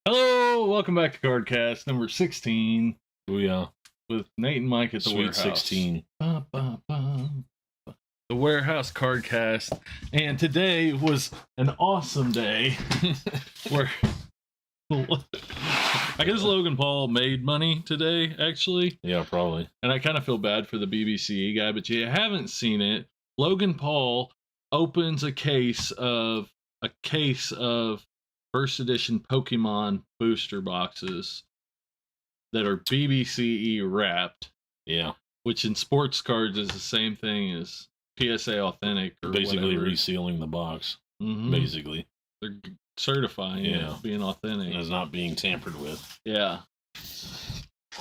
Hello, welcome back to Cardcast number 16 Oh yeah, with Nate and Mike at the Sweet warehouse. 16. The warehouse Cardcast, and today was an awesome day where I guess Logan Paul made money today, actually. Yeah, probably. And I kind of feel bad for the Bbce guy, but you haven't seen it. Logan Paul opens a case of first edition Pokemon booster boxes that are Bbce wrapped. Yeah. Which in sports cards is the same thing as PSA Authentic or basically whatever. Resealing the box. Mm-hmm. Basically. They're certifying it being authentic. And it's not being tampered with. Yeah.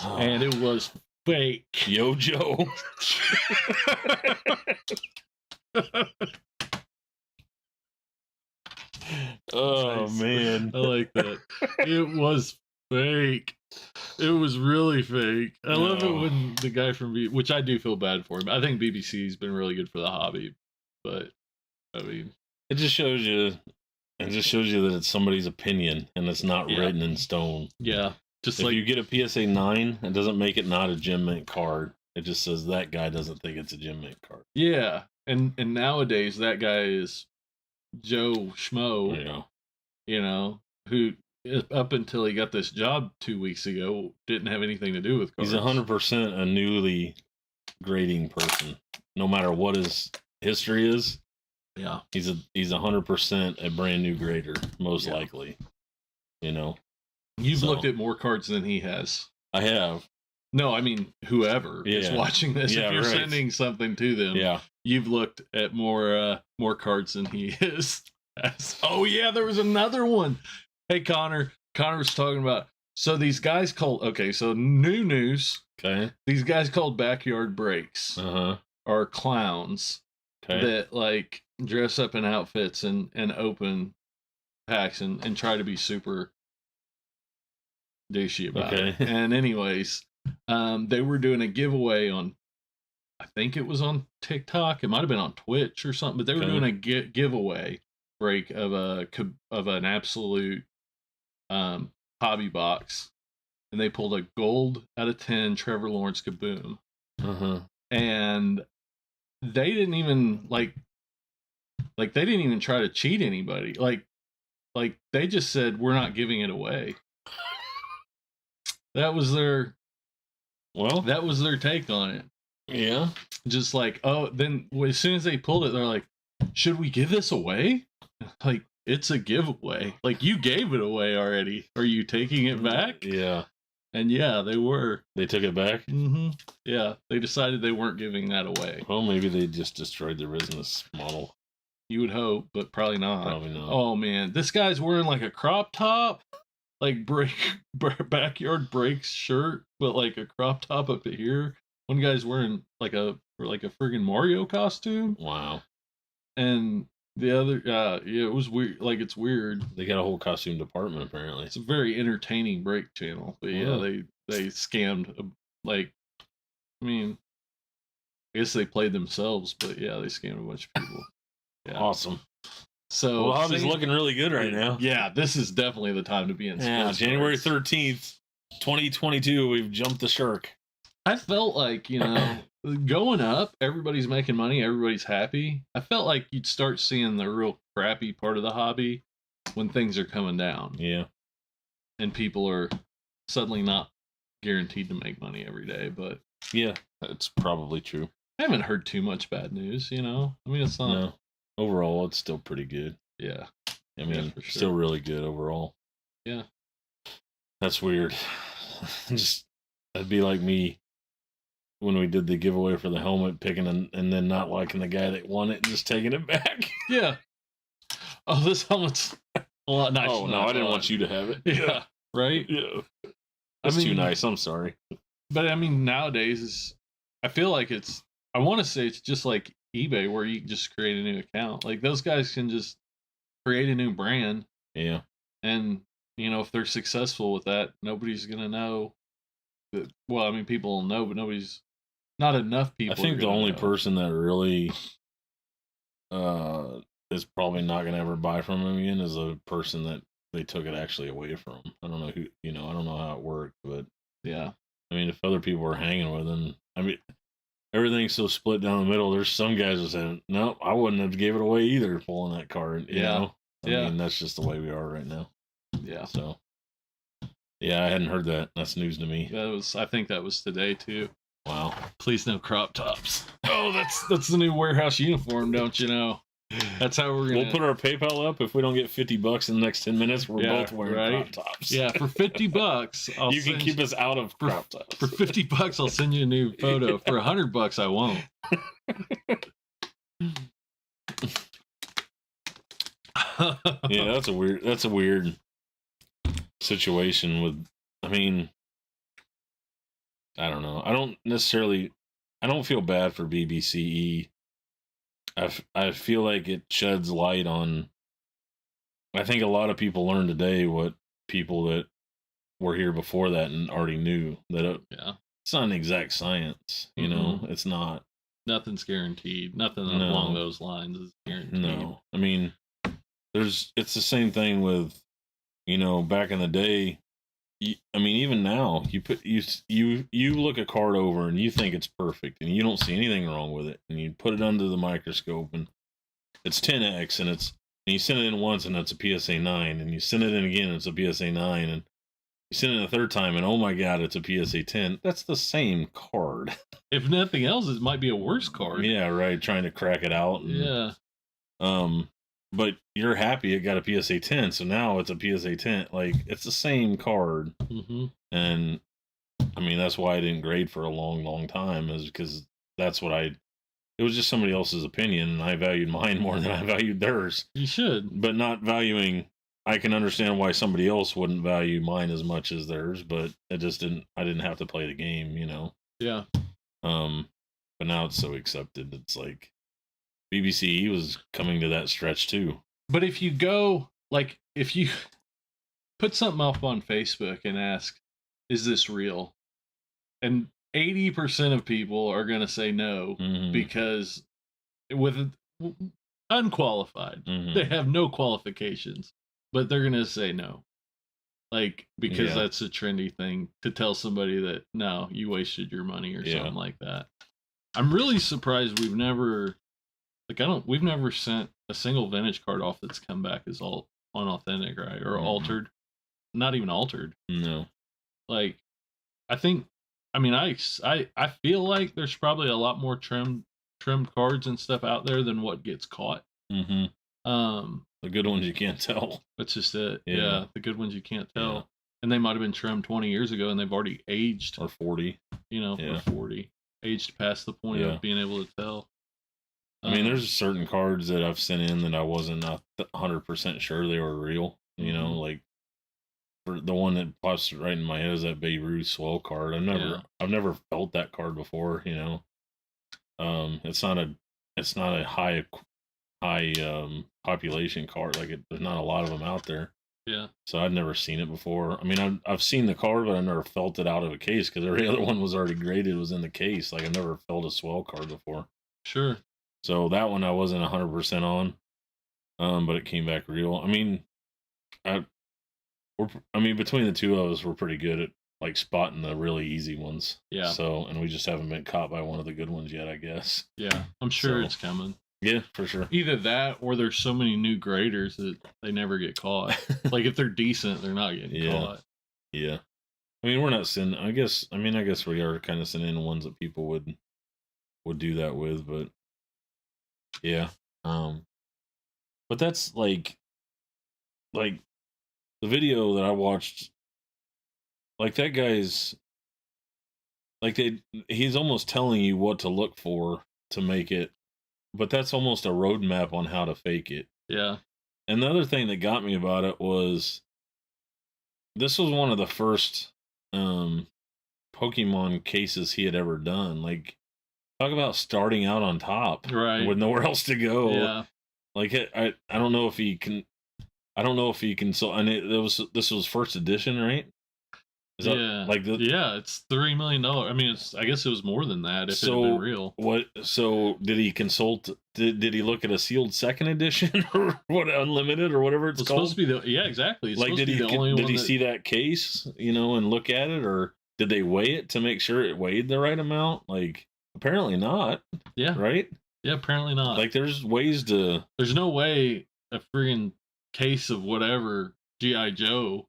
And it was fake. Yo, Joe. Oh, nice. Man. I like that. It was fake. It was really fake. I love it when the guy from which I do feel bad for him. I think BBC's been really good for the hobby, but I mean, it just shows you that it's somebody's opinion and it's not written in stone. Yeah. Just if like you get a PSA 9, it doesn't make it not a Gem Mint card. It just says that guy doesn't think it's a Gem Mint card. Yeah. And nowadays that guy is Joe Schmo. Yeah. You know, who up until he got this job 2 weeks ago didn't have anything to do with cards. He's 100% a newly grading person. No matter what his history is. Yeah. He's 100% a brand new grader, most likely. You know. You've looked at more cards than he has. I have. No, I mean whoever is watching this. If you're sending something to them, you've looked at more cards than he is. Oh yeah, there was another one. Hey Connor was talking about. So these guys called. Okay, so new news. Okay. These guys called backyard breaks are clowns that like dress up in outfits and open packs and try to be super douchey about it. And anyways, they were doing a giveaway on, I think it was on TikTok. It might have been on Twitch or something, but they were doing a giveaway break of an absolute hobby box, and they pulled a gold out of 10 Trevor Lawrence Kaboom. And they didn't even like they didn't even try to cheat anybody. Like they just said we're not giving it away. That was their take on it. Yeah. Just like, then as soon as they pulled it, they're like, should we give this away? Like, it's a giveaway. Like, you gave it away already. Are you taking it back? Yeah. And yeah, they were. They took it back? Mm-hmm. Yeah. They decided they weren't giving that away. Well, maybe they just destroyed their business model. You would hope, but probably not. Probably not. Oh, man. This guy's wearing like a crop top. Like backyard breaks shirt, but like a crop top up here. One guy's wearing like a friggin' Mario costume. Wow. And the other, it was weird. Like, it's weird. They got a whole costume department apparently. It's a very entertaining break channel. But yeah, they scammed. I mean, I guess they played themselves, but yeah, they scammed a bunch of people. Yeah. Awesome. So well, hobby's looking really good right now. Yeah, this is definitely the time to be in. Yeah, January 13th, 2022. We've jumped the shark. I felt like, going up, everybody's making money, everybody's happy. I felt like you'd start seeing the real crappy part of the hobby when things are coming down. Yeah. And people are suddenly not guaranteed to make money every day, but yeah, that's probably true. I haven't heard too much bad news, I mean, it's not. No. Overall, it's still pretty good. Yeah. I mean, still really good overall. Yeah. That's weird. That'd be like me when we did the giveaway for the helmet, picking and then not liking the guy that won it and just taking it back. Yeah. Oh, this helmet's a lot nicer. Oh, no, I didn't want you to have it. Yeah. Right? Yeah. That's too nice. I'm sorry. But I mean, nowadays, I feel like I want to say it's just like eBay where you just create a new account. Like, those guys can just create a new brand. Yeah. And, if they're successful with that, nobody's going to know. Well, I mean, people will know, but not enough people. I think the only person that really is probably not going to ever buy from him again is a person that they took it actually away from him. I don't know who, I don't know how it worked, but yeah. I mean, if other people were hanging with him, I mean, everything's so split down the middle. There's some guys that said, "No, I wouldn't have gave it away either." Pulling that card, you know. I mean, that's just the way we are right now. Yeah. So, yeah, I hadn't heard that. That's news to me. I think that was today too. Wow. Please no crop tops. Oh, that's the new warehouse uniform, don't you know? That's how we're gonna. We'll put our PayPal up if we don't get $50 in the next 10 minutes. We're both wearing crop tops. Yeah, for $50, you can keep us out of crop tops. For $50, I'll send you a new photo. For $100, I won't. Yeah, that's a weird situation with. I mean, I don't know. I don't feel bad for Bbce. I feel like it sheds light on. I think a lot of people learned today what people that were here before that and already knew that it's not an exact science. You know, it's not. Nothing's guaranteed. Nothing along those lines is guaranteed. No, I mean, it's the same thing with, back in the day. I mean, even now, you look a card over and you think it's perfect and you don't see anything wrong with it, and you put it under the microscope and it's 10x and you send it in once and it's a PSA 9, and you send it in again and it's a PSA 9, and you send it a third time and oh my god, it's a PSA 10. That's the same card. If nothing else, it might be a worse card. Yeah, right. Trying to crack it out. And, but you're happy it got a PSA 10, so now it's a PSA 10. Like, it's the same card. And, I mean, that's why I didn't grade for a long, long time, is because it was just somebody else's opinion, and I valued mine more than I valued theirs. You should. But not valuing, I can understand why somebody else wouldn't value mine as much as theirs, but I didn't have to play the game, Yeah. But now it's so accepted. It's like, Bbce was coming to that stretch too. But if you go, if you put something up on Facebook and ask, is this real? And 80% of people are going to say no, because with unqualified, they have no qualifications, but they're going to say no. Because that's a trendy thing to tell somebody that, no, you wasted your money or something like that. I'm really surprised we've never sent a single vintage card off that's come back as all unauthentic, right? Or altered. Not even altered. No. I feel like there's probably a lot more trimmed cards and stuff out there than what gets caught. The good ones you can't tell. That's just it. Yeah, the good ones you can't tell. Yeah. And they might have been trimmed 20 years ago and they've already aged. Or 40. Or 40. Aged past the point of being able to tell. I mean, there's certain cards that I've sent in that I wasn't 100% sure they were real. Like, for the one that pops right in my head is that Beirut swell card. I've never felt that card before. It's not a high population card. There's not a lot of them out there. Yeah. So I'd never seen it before. I mean, I've seen the card, but I never felt it out of a case because every other one was already graded, was in the case. I never felt a swell card before. Sure. So that one I wasn't 100% on, but it came back real. I mean, between the two of us, we're pretty good at spotting the really easy ones. Yeah. So, and we just haven't been caught by one of the good ones yet, I guess. Yeah, I'm sure it's coming. Yeah, for sure. Either that, or there's so many new graders that they never get caught. If they're decent, they're not getting caught. Yeah. I mean, we're not sending. I guess we are kind of sending the ones that people would do that with, but. Yeah. But that's like the video that I watched, that guy's he's almost telling you what to look for to make it, but that's almost a roadmap on how to fake it. Yeah. And the other thing that got me about it was this was one of the first Pokemon cases he had ever done. Talk about starting out on top, right? With nowhere else to go. Yeah. I don't know if he can. I don't know if he can. So, and this was first edition, right? Is that like the? Yeah, it's $3 million. I mean, I guess it was more than that if it had been real. What? So did he consult? Did he look at a sealed second edition or what, unlimited or whatever it's called? Supposed to be exactly. It's like, did he see that case, and look at it, or did they weigh it to make sure it weighed the right amount? Like, apparently not. Yeah. Right. Yeah, apparently not. Like, there's ways to. There's no way a friggin' case of whatever G.I. Joe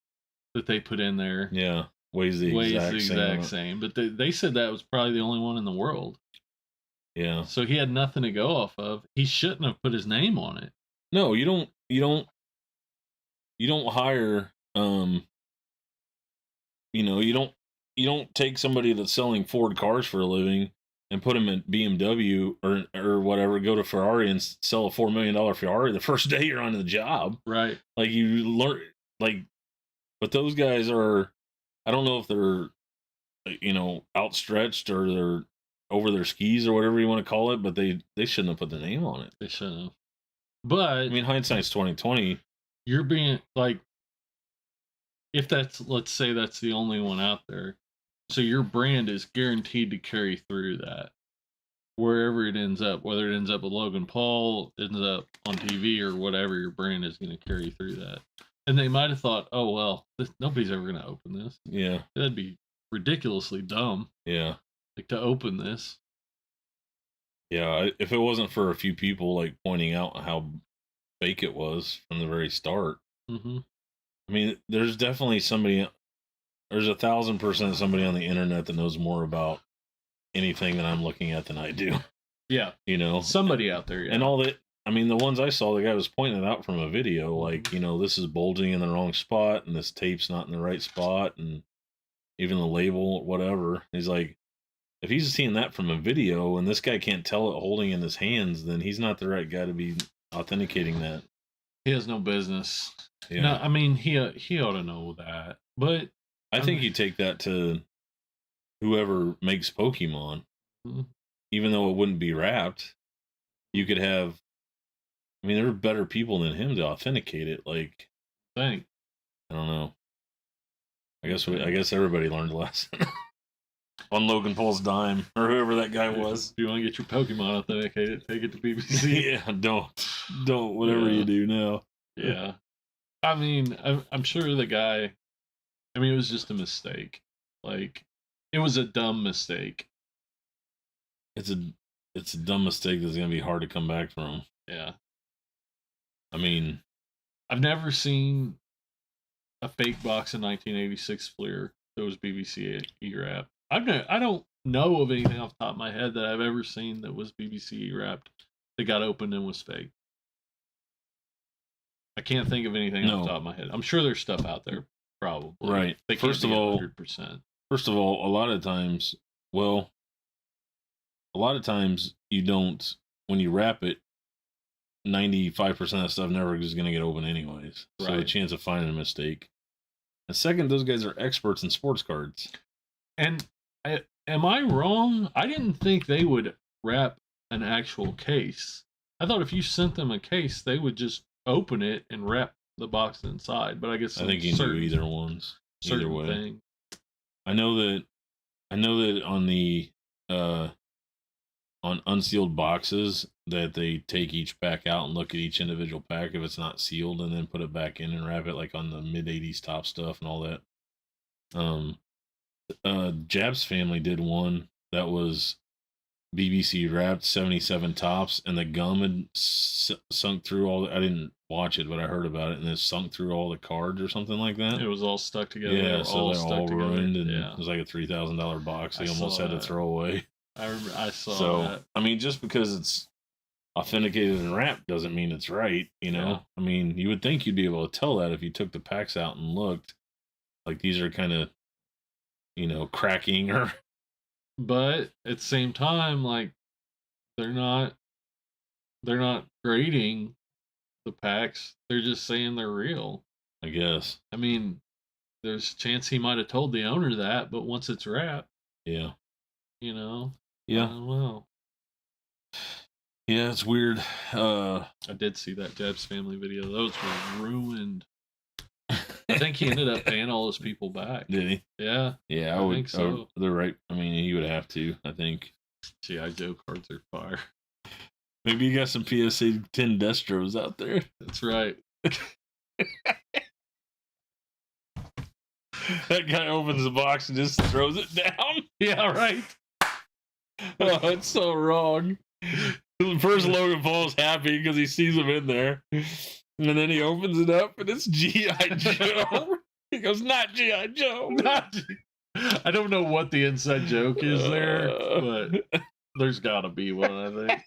that they put in there. Yeah. Weighs the exact same. But they said that was probably the only one in the world. Yeah. So he had nothing to go off of. He shouldn't have put his name on it. No, you don't hire you don't take somebody that's selling Ford cars for a living and put them in BMW or whatever, go to Ferrari and sell a $4 million Ferrari the first day you're on the job. Right. Like, you learn, like, but those guys are, I don't know if they're, outstretched or they're over their skis or whatever you want to call it, but they shouldn't have put their name on it. They shouldn't have. But I mean, hindsight's 2020. You're being like, if let's say that's the only one out there, so your brand is guaranteed to carry through that wherever it ends up, whether it ends up with Logan Paul, ends up on TV or whatever, your brand is going to carry through that. And they might have thought, oh, well, nobody's ever going to open this. Yeah. That'd be ridiculously dumb. Yeah. Like, to open this. Yeah. If it wasn't for a few people, like, pointing out how fake it was from the very start. Mm-hmm. I mean, there's definitely there's 1,000% somebody on the internet that knows more about anything that I'm looking at than I do. Yeah. Somebody out there. Yeah. And all that. I mean, the ones I saw, the guy was pointing it out from a video, like, this is bulging in the wrong spot, and this tape's not in the right spot, and even the label, whatever. He's like, if he's seeing that from a video, and this guy can't tell it holding in his hands, then he's not the right guy to be authenticating that. He has no business. Yeah. No, I mean, he ought to know that. But I think you take that to whoever makes Pokemon. Mm-hmm. Even though it wouldn't be wrapped, you could have. I mean, there are better people than him to authenticate it. Like, I don't know. I guess everybody learned a lesson on Logan Paul's dime, or whoever that guy was. If you want to get your Pokemon authenticated, take it to Bbce. Yeah, don't whatever you do now. Yeah, I mean, I'm sure the guy. I mean, it was just a mistake. Like, it was a dumb mistake. It's a dumb mistake that's gonna be hard to come back from. Yeah. I mean, I've never seen a fake box of 1986 Fleer that was Bbce E-wrap. I don't know of anything off the top of my head that I've ever seen that was Bbce E-wrapped that got opened and was fake. I can't think of anything off the top of my head. I'm sure there's stuff out there, probably. Right. First of all, 100%. A lot of times, you don't, when you wrap it, 95% of stuff never is going to get open anyways. So the chance of finding a mistake. And second, those guys are experts in sports cards. And am I wrong? I didn't think they would wrap an actual case. I thought if you sent them a case, they would just open it and wrap the box inside. But I guess I think you knew either ones. Either way. Thing. I know that on the on unsealed boxes that they take each pack out and look at each individual pack if it's not sealed, and then put it back in and wrap it, like on the mid-80s top stuff and all that. Bbce family did one that was Bbce wrapped 77 tops, and the gum had sunk through all I didn't watch it, but I heard about it, and it sunk through all the cards or something like that. It was all stuck together. Yeah, so they're all ruined, and it was like a $3,000 box they almost had to throw away. I saw that. I mean, just because it's authenticated and wrapped doesn't mean it's right, Yeah. I mean, you would think you'd be able to tell that if you took the packs out and looked. Like, these are kind of, cracking or... But at the same time, like, they're not grading the packs. They're just saying they're real. I guess. I mean, there's a chance he might have told the owner that, but once it's wrapped... Yeah. Yeah. I don't know. Yeah, it's weird. I did see that Bbce family video. Those were ruined. I think he ended up paying all those people back. Did he? Yeah. Yeah, I think so. They're right. I mean, he would have to, I think. G.I. Joe cards are fire. Maybe you got some PSA 10 Destros out there. That's right. That guy opens the box and just throws it down. Yeah, right. Oh, it's so wrong. First, Logan Paul's happy because he sees him in there. And then he opens it up and it's G.I. Joe. He goes, not G.I. Joe. I don't know what the inside joke is there, but there's got to be one, I think.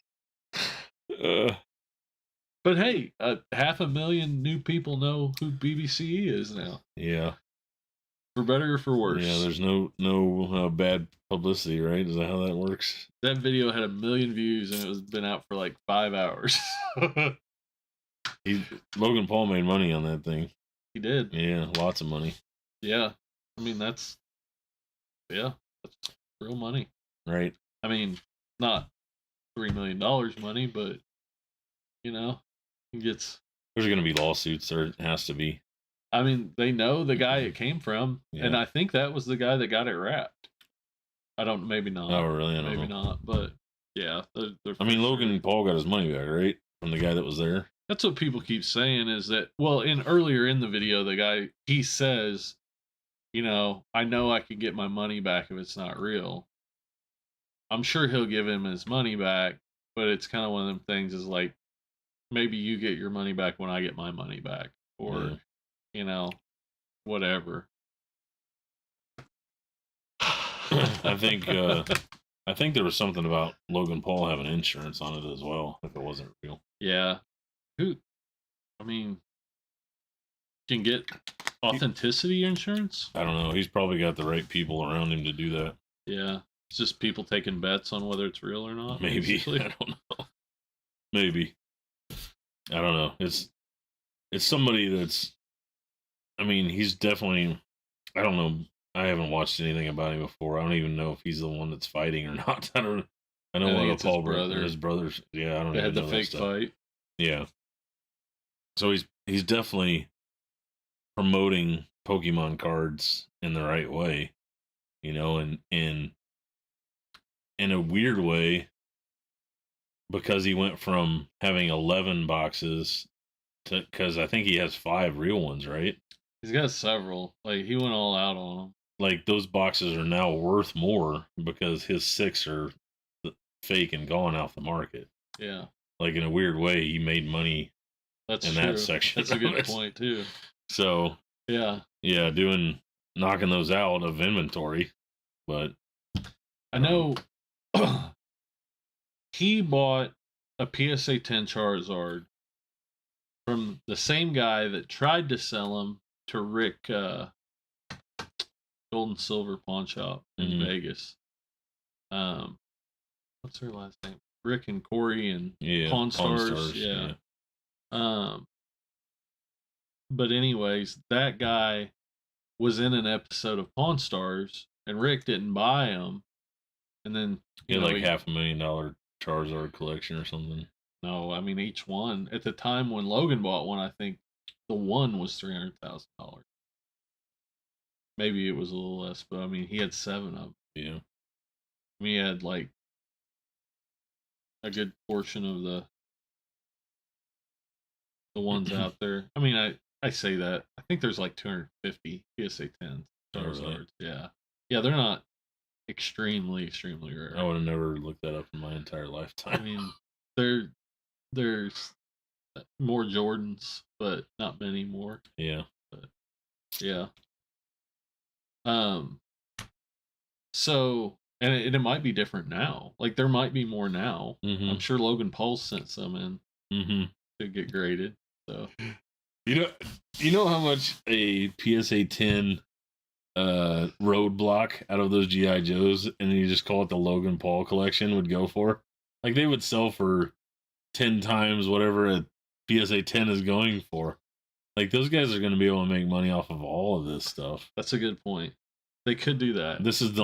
But hey, 500,000 new people know who Bbce is now. Yeah. For better or for worse. Yeah, there's no bad publicity, right? Is that how that works? That video had 1 million views and it was been out for like 5 hours. Logan Paul made money on that thing. He did. Yeah, lots of money. Yeah. I mean, that's real money. Right. I mean, not $3 million money, but, he gets... There's going to be lawsuits. There has to be. I mean, they know the guy it came from, and I think that was the guy that got it wrapped. Maybe not. Oh, really? I don't know. Maybe not, but yeah. I mean, Logan Paul got his money back, right? From the guy that was there? That's what people keep saying is that, well, earlier in the video, the guy, he says, I know I could get my money back if it's not real. I'm sure he'll give him his money back, but it's kind of one of them things is like, maybe you get your money back when I get my money back, or, whatever. I think there was something about Logan Paul having insurance on it as well, if it wasn't real. Yeah. Can get authenticity insurance? I don't know. He's probably got the right people around him to do that. Yeah. It's just people taking bets on whether it's real or not. Maybe. I don't know. Maybe. I don't know. It's somebody that's, I mean, he's definitely, I don't know. I haven't watched anything about him before. I don't even know if he's the one that's fighting or not. I know one of Paul his brothers. Yeah, I don't know. They had the fake fight. Yeah. So he's definitely promoting Pokemon cards in the right way, and in a weird way, because he went from having 11 boxes to, because I think he has 5 real ones, right? He's got several. Like, he went all out on them. Like, those boxes are now worth more because his 6 are fake and gone off the market. Yeah. Like, in a weird way, he made money in that section. That's a good point, too. So, yeah, knocking those out of inventory. But I know he bought a PSA 10 Charizard from the same guy that tried to sell him to Rick Gold and Silver Pawn Shop in Vegas. What's her last name? Rick and Corey and Pawn Stars. Yeah. But anyways, that guy was in an episode of Pawn Stars, and Rick didn't buy him. And then he had like $500,000 Charizard collection or something. No, I mean each one. At the time when Logan bought one, I think the one was $300,000. Maybe it was a little less, but I mean he had 7 of them. Yeah. He had like a good portion of the ones out there. I mean, I say that. I think there's like 250 PSA 10 Charizards. Really? Yeah. Yeah, they're not extremely rare. I would have never looked that up in my entire lifetime. I mean, there's more Jordans, but not many more. Yeah. But yeah. So, and it might be different now. Like, there might be more now. Mm-hmm. I'm sure Logan Paul sent some in to get graded. So, you know how much a PSA 10 roadblock out of those GI Joes, and you just call it the Logan Paul collection, would go for? Like, they would sell for 10 times whatever a PSA 10 is going for. Like, those guys are going to be able to make money off of all of this stuff. That's a good point. They could do that. This is the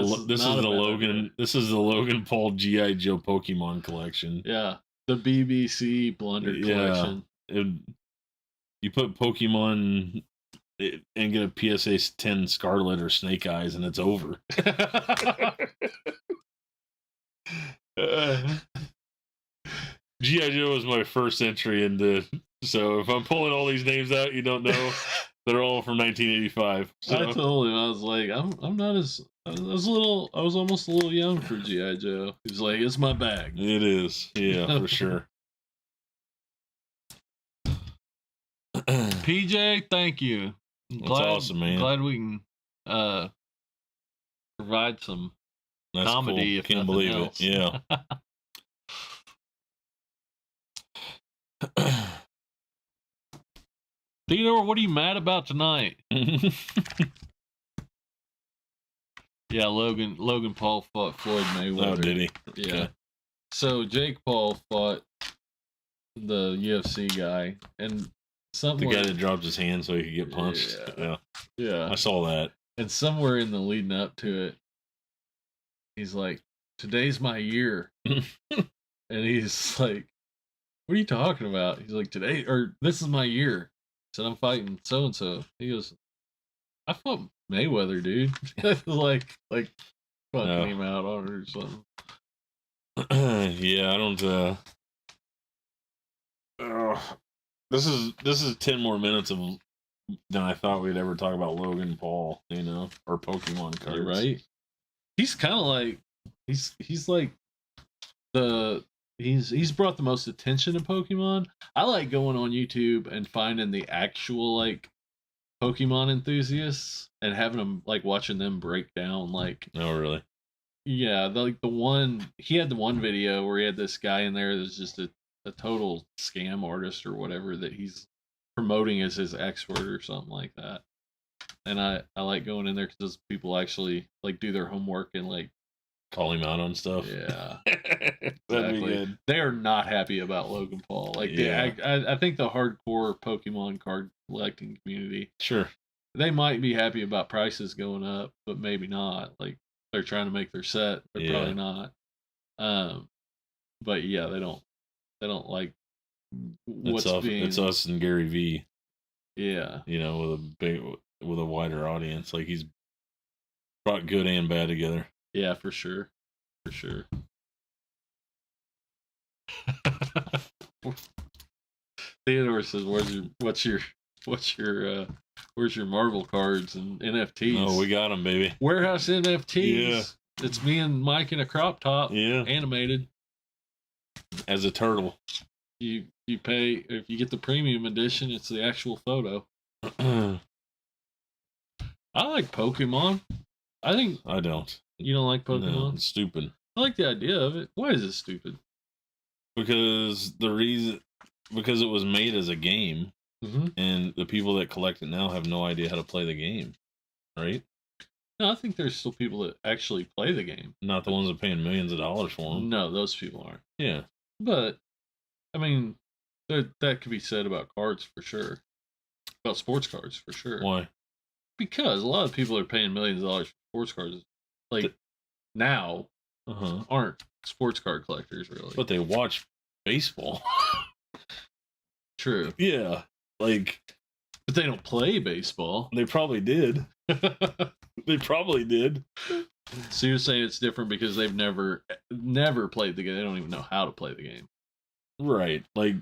Logan Paul GI Joe Pokemon collection. Yeah, the Bbce Blunder collection. You put Pokemon and get a PSA 10 Scarlet or Snake Eyes, and it's over. G.I. Joe was my first entry into. So if I'm pulling all these names out, you don't know. They're all from 1985. So. I told him, I was like, I'm not as. I was almost a little young for G.I. Joe. He's like, it's my bag. It is. Yeah, for sure. PJ, thank you. That's awesome, man. Glad we can provide some comedy. Cool. If Can't believe else. it. Yeah. Theodore, what are you mad about tonight? Yeah, Logan Paul fought Floyd Mayweather. Oh, did he? Yeah. Okay. So Jake Paul fought the UFC guy, and the guy that dropped his hand so he could get punched. Yeah. I saw that. And somewhere in the leading up to it, he's like, "Today's my year," and he's like, "What are you talking about?" He's like, "This is my year." Said, "I'm fighting so and so." He goes, "I fought Mayweather, dude." like fucking him out on it or something. Yeah, I don't. This is 10 more minutes than I thought we'd ever talk about Logan Paul, or Pokemon cards. You're right. He's kind of like he's like he's brought the most attention to Pokemon. I like going on YouTube and finding the actual like Pokemon enthusiasts and having them like watching them break down like. Oh really? Yeah, he had the one video where he had this guy in there that's just a total scam artist or whatever that he's promoting as his expert or something like that. And I like going in there because those people actually like do their homework and like call him out on stuff. Yeah, That'd exactly. be good. They are not happy about Logan Paul. Like, yeah. I think the hardcore Pokemon card collecting community, sure, they might be happy about prices going up, but maybe not. Like, they're trying to make their set. They're probably not. But yeah, they don't like what's being. It's us and Gary V. Yeah, with a wider audience. Like, he's brought good and bad together. Yeah, for sure. Theodore says, "Where's your Marvel cards and NFTs?" Oh, we got them, baby. Warehouse NFTs. Yeah. It's me and Mike in a crop top. Yeah. Animated. As a turtle. You pay, if you get the premium edition, it's the actual photo. I like Pokemon. I think I don't. You don't like Pokemon? No, it's stupid. I like the idea of it. Why is it stupid? Because it was made as a game, and the people that collect it now have no idea how to play the game, right? No, I think there's still people that actually play the game. Not the ones that are paying millions of dollars for them. No, those people aren't. Yeah. But, I mean, that could be said about cards for sure. About sports cards for sure. Why? Because a lot of people are paying millions of dollars for sports cards. Like, now, aren't sports card collectors really. But they watch baseball. True. Yeah. Like. But they don't play baseball. They probably did. They probably did. So you're saying it's different because they've never played the game. They don't even know how to play the game. Right. Like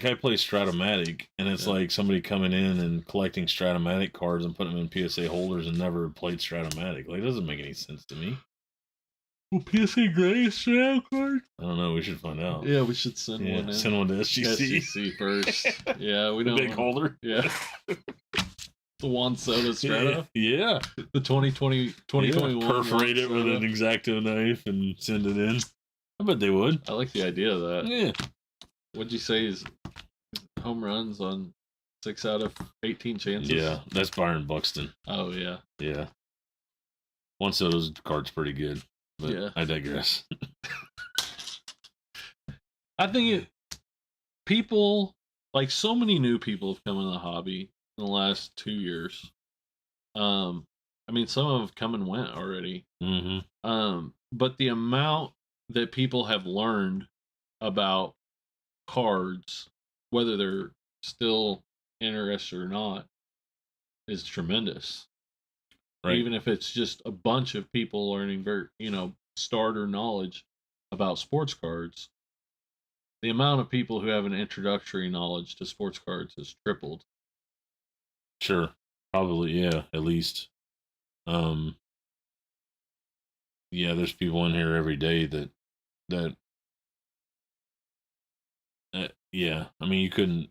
I play Stratomatic, and it's like somebody coming in and collecting Stratomatic cards and putting them in PSA holders and never played Stratomatic. Like, it doesn't make any sense to me. Well, PSA Gray is Strato card? I don't know. We should find out. Yeah, we should send one in. Send one to SGC. SGC first. Yeah, we don't. Big holder. Yeah. The Juan Soto Strato. Yeah. The 2021. Perforate it with an X-Acto knife and send it in. I bet they would. I like the idea of that. Yeah. What'd you say is home runs on 6 out of 18 chances? Yeah, that's Byron Buxton. Oh, yeah. Yeah. Juan Soto's card's pretty good, but yeah. I digress. I think people, like so many new people have come in the hobby in the last 2 years. I mean, some of them have come and went already. But the amount that people have learned about cards, whether they're still interested or not, is tremendous. Right. Even if it's just a bunch of people learning starter knowledge about sports cards, the amount of people who have an introductory knowledge to sports cards has tripled. Sure. Probably, yeah, at least. Yeah, there's people in here every day that yeah, I mean, you couldn't.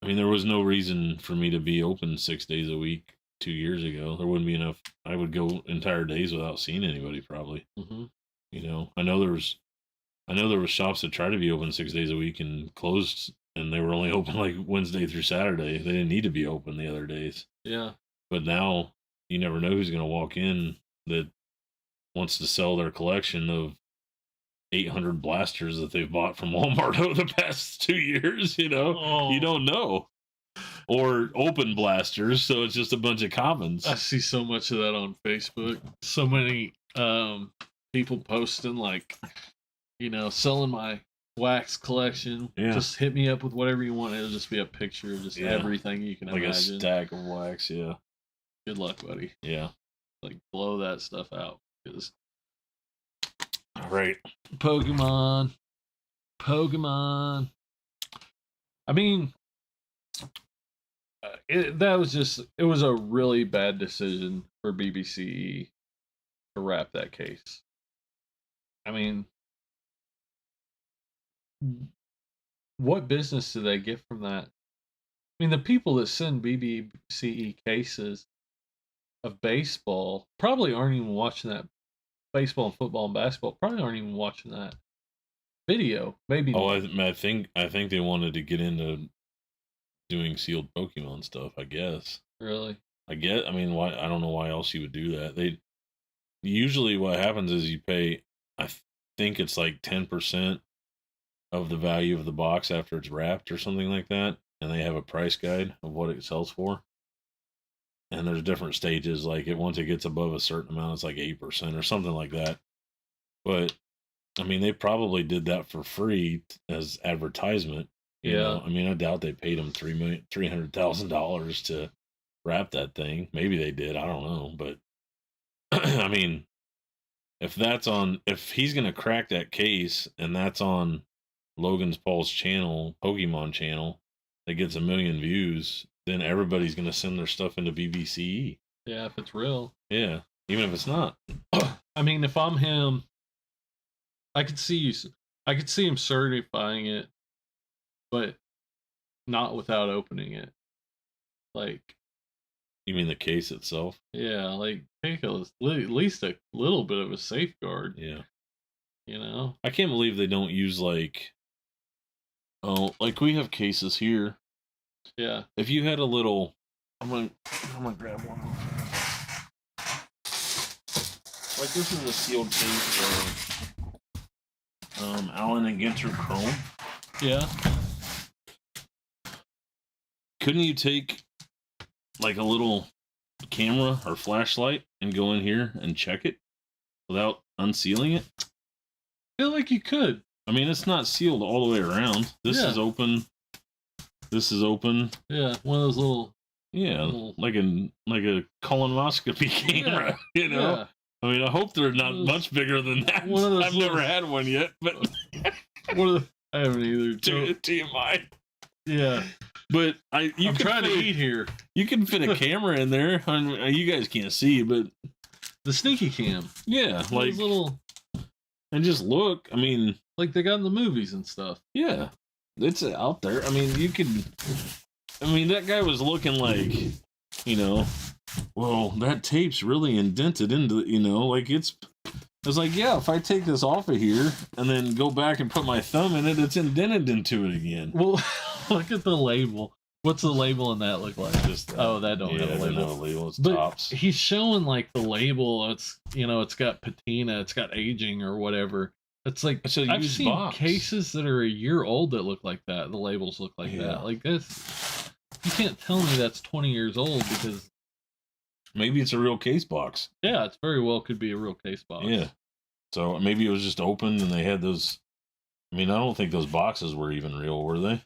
I mean, there was no reason for me to be open 6 days a week 2 years ago. There wouldn't be enough. I would go entire days without seeing anybody, probably. Mm-hmm. You know, I know there was shops that tried to be open 6 days a week and closed, and they were only open like Wednesday through Saturday. They didn't need to be open the other days. Yeah. But now you never know who's going to walk in that wants to sell their collection of 800 blasters that they've bought from Walmart over the past 2 years. You know, You don't know. Or open blasters, so it's just a bunch of commons. I see so much of that on Facebook. So many people posting like, selling my wax collection. Yeah. Just hit me up with whatever you want. It'll just be a picture of just everything you can imagine. Like a stack of wax, yeah. Good luck, buddy. Yeah. Like, blow that stuff out. Because right. Pokemon. I mean, it was a really bad decision for Bbce to wrap that case. I mean, what business do they get from that? I mean, the people that send Bbce cases of baseball probably aren't even watching that baseball and football and basketball. Probably aren't even watching that video. Maybe. Oh, I think they wanted to get into doing sealed Pokemon stuff, I guess. Really? I mean, why? I don't know why else you would do that. They usually what happens is you pay. I think it's like 10% of the value of the box after it's wrapped or something like that, and they have a price guide of what it sells for. And there's different stages. Like once it gets above a certain amount, it's like 8% or something like that. But I mean, they probably did that for free as advertisement. You know? I mean, I doubt they paid him $300,000 to wrap that thing. Maybe they did. I don't know. But I mean, if he's gonna crack that case and that's on Logan's Paul's channel, Pokemon channel, that gets 1 million views, then everybody's gonna send their stuff into Bbce. Yeah, if it's real. Yeah, even if it's not. I mean, if I'm him, I could see him certifying it, but not without opening it. Like, you mean the case itself? Yeah, like take at least a little bit of a safeguard. Yeah. I can't believe they don't use like we have cases here. Yeah. If you had a little, I'm gonna grab one. Like this is a sealed case of Allen and Ginter Chrome. Yeah. Couldn't you take like a little camera or flashlight and go in here and check it without unsealing it? I feel like you could. I mean, it's not sealed all the way around. This is open. This is open. Yeah, one of those little. Yeah, like a colonoscopy camera. Yeah. I mean, I hope they're not much bigger than that. I've never had one yet, but I haven't either. TMI. Yeah, but I'm trying to eat here. You can fit a camera in there. You guys can't see, but the sneaky cam. Yeah, like little. And just look. I mean, like they got in the movies and stuff. Yeah, it's out there. I mean, you can. I mean, that guy was looking like, well, that tape's really indented into, like it's like, yeah, if I take this off of here and then go back and put my thumb in it, it's indented into it again. Well, look at the label. What's the label on that look like? Just that don't have a label. Have a label. It's but tops. He's showing like the label. It's it's got patina. It's got aging or whatever. It's like I've seen cases that are a year old that look like that. The labels look like that. Like this, you can't tell me that's 20 years old because maybe it's a real case box. Yeah, it's very well could be a real case box. Yeah. So maybe it was just open and they had those. I mean, I don't think those boxes were even real, were they?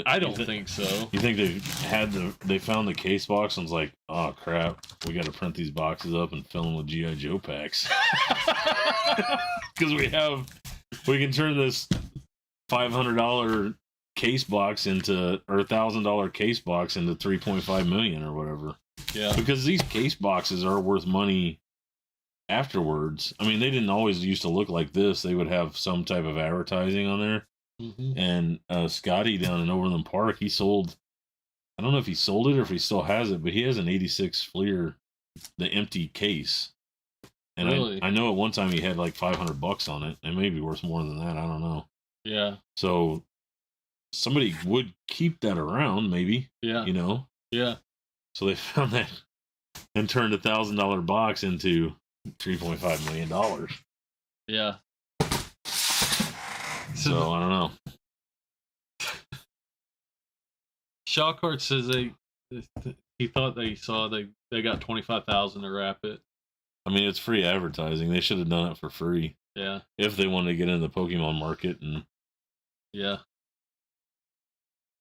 I don't think so. You think they found the case box and was like, oh crap, we got to print these boxes up and fill them with GI Joe packs because we can turn this $500 case box into, or $1,000 case box into 3.5 million or whatever. Yeah, because these case boxes are worth money afterwards. I mean, they didn't always used to look like this. They would have some type of advertising on there. Mm-hmm. And Scotty down in Overland Park, he sold, I don't know if he sold it or if he still has it, but he has an 86 Fleer, the empty case. And really? I know at one time he had like $500 on it. It may be worth more than that. I don't know. Yeah. So somebody would keep that around, maybe. Yeah. You know? Yeah. So they found that and turned $1,000 box into $3.5 million. Yeah. So I don't know. Shawcart says he thought they got 25,000 to wrap it. I mean, it's free advertising. They should have done it for free. Yeah. If they wanted to get into the Pokemon market, and yeah,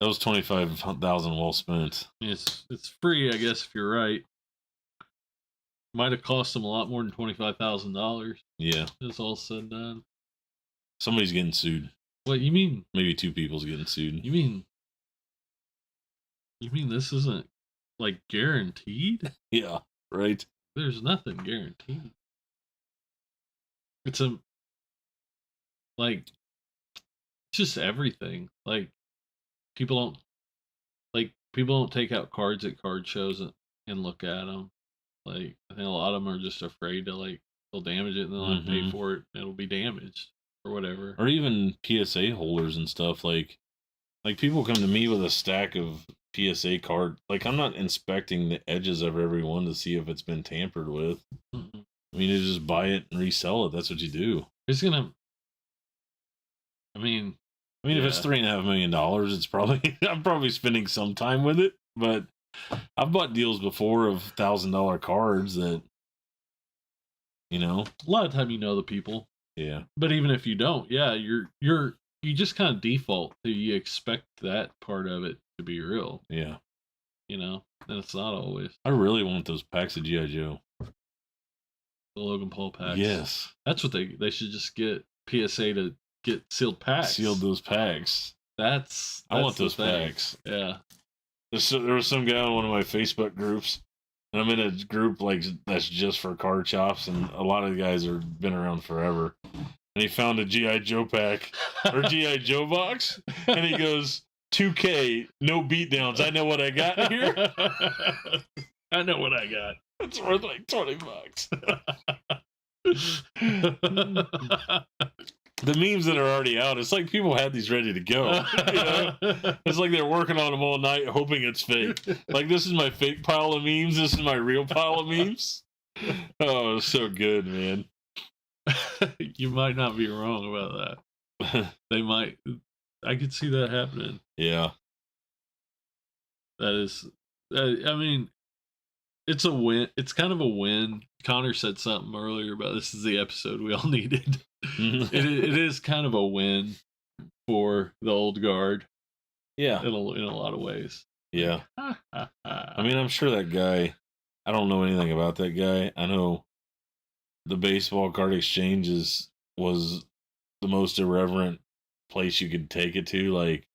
that was 25,000 well spent. It's free, I guess, if you're right. Might have cost them a lot more than $25,000. Yeah. It's all said and done. Somebody's getting sued. What you mean? Maybe two people's getting sued. You mean this isn't like guaranteed? Yeah, right. There's nothing guaranteed. It's just everything. Like people don't take out cards at card shows and look at them. Like I think a lot of them are just afraid to they'll damage it and they'll have to pay for it. And it'll be damaged or whatever. Or even PSA holders and stuff. Like people come to me with a stack of PSA card. Like I'm not inspecting the edges of every one to see if it's been tampered with. Mm-hmm. I mean, you just buy it and resell it. That's what you do. It's gonna. I mean, if it's $3.5 million, it's probably I'm probably spending some time with it. But I've bought deals before of $1,000 cards that, a lot of time the people. Yeah. But even if you don't, yeah, you just kind of default to you expect that part of it to be real. Yeah. And it's not always. I really want those packs of G.I. Joe. The Logan Paul packs. Yes. That's what they should just get PSA to get sealed packs. Sealed those packs. That's I want those packs. Yeah. There was some guy on one of my Facebook groups, and I'm in a group that's just for card shops, and a lot of the guys have been around forever. And he found a G.I. Joe pack or G.I. Joe box, and he goes, 2K, no beatdowns. I know what I got here. I know what I got. It's worth like $20. The memes that are already out, it's like people had these ready to go. It's like they're working on them all night, hoping it's fake. Like, this is my fake pile of memes. This is my real pile of memes. Oh, it's so good, man. You might not be wrong about that. They might. I could see that happening. Yeah. That is. I mean, it's a win. It's kind of a win. Connor said something earlier about this is the episode we all needed. It is kind of a win for the old guard. Yeah. In a lot of ways. Yeah. I mean, I'm sure that guy, I don't know anything about that guy. I know the baseball card exchange was the most irreverent place you could take it to, like,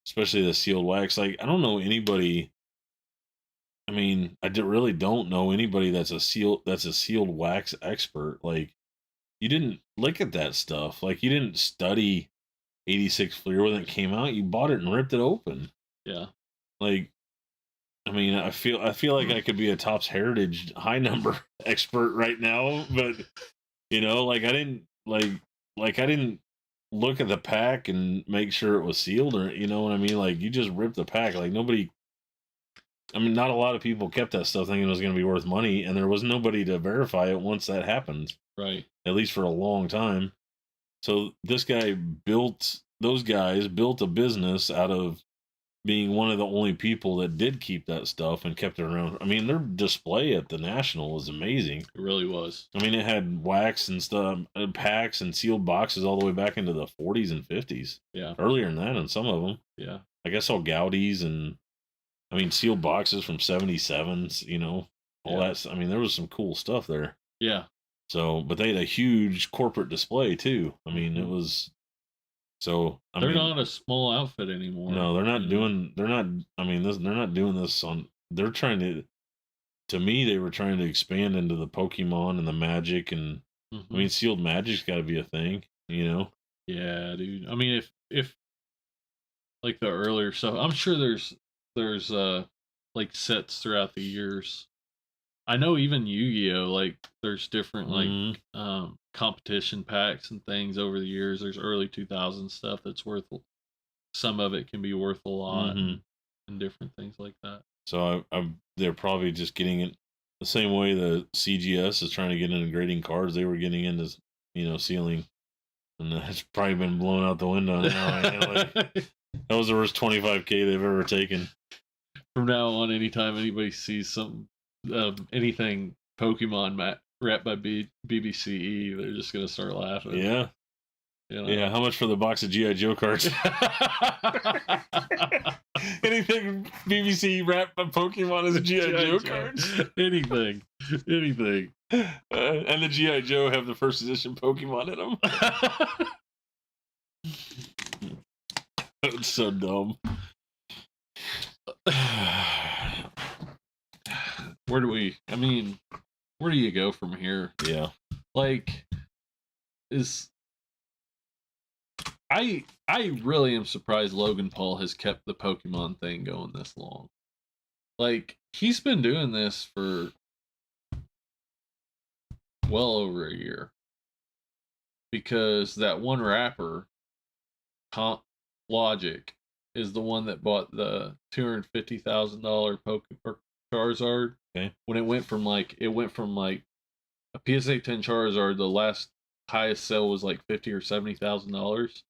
especially the sealed wax. Like, I don't know anybody. I mean, I really don't know anybody that's a sealed wax expert. Like, you didn't look at that stuff. Like, you didn't study 86 Fleer when it came out. You bought it and ripped it open. Yeah. Like, I mean, I feel like I could be a Topps Heritage high number expert right now, but like I didn't look at the pack and make sure it was sealed, or you know what I mean? Like, you just ripped the pack. Like, nobody. I mean, not a lot of people kept that stuff thinking it was going to be worth money, and there was nobody to verify it once that happened. Right. At least for a long time. So those guys built a business out of being one of the only people that did keep that stuff and kept it around. I mean, their display at the National was amazing. It really was. I mean, it had wax and stuff, packs and sealed boxes all the way back into the 40s and 50s. Yeah. Earlier than that in some of them. Yeah. like I saw Gaudi's and I mean sealed boxes from 77s, you know, all that. I mean, there was some cool stuff there. Yeah. So, but they had a huge corporate display too. I mean, it was so. They're not a small outfit anymore. No, they're not doing. They're not. I mean, they're not doing this on. They're trying to. To me, they were trying to expand into the Pokemon and the Magic, and I mean, sealed Magic's got to be a thing, you know. Yeah, dude. I mean, if like the earlier stuff, I'm sure there's like sets throughout the years. I know even Yu-Gi-Oh, like there's different like competition packs and things over the years. There's early 2000 stuff that's worth, some of it can be worth a lot, and different things like that. So they're probably just getting it the same way the CGS is trying to get into grading cards. They were getting into, you know, sealing, and that's probably been blown out the window now. Like, that was the worst 25K they've ever taken. From now on, anytime anybody sees something, anything Pokemon wrapped by Bbce, they're just gonna start laughing. Yeah. You know? Yeah, how much for the box of G.I. Joe cards? Anything Bbce wrapped by Pokemon as a G.I. Joe cards? Anything. And the G.I. Joe have the first edition Pokemon in them. That's so dumb. Where do you go from here? Yeah. Like, I really am surprised Logan Paul has kept the Pokemon thing going this long. Like, he's been doing this for well over a year. Because that one rapper, Logic, is the one that bought the $250,000 Charizard. Okay. When it went from like a PSA 10 Charizard, the last highest sale was like $50,000 or $70,000.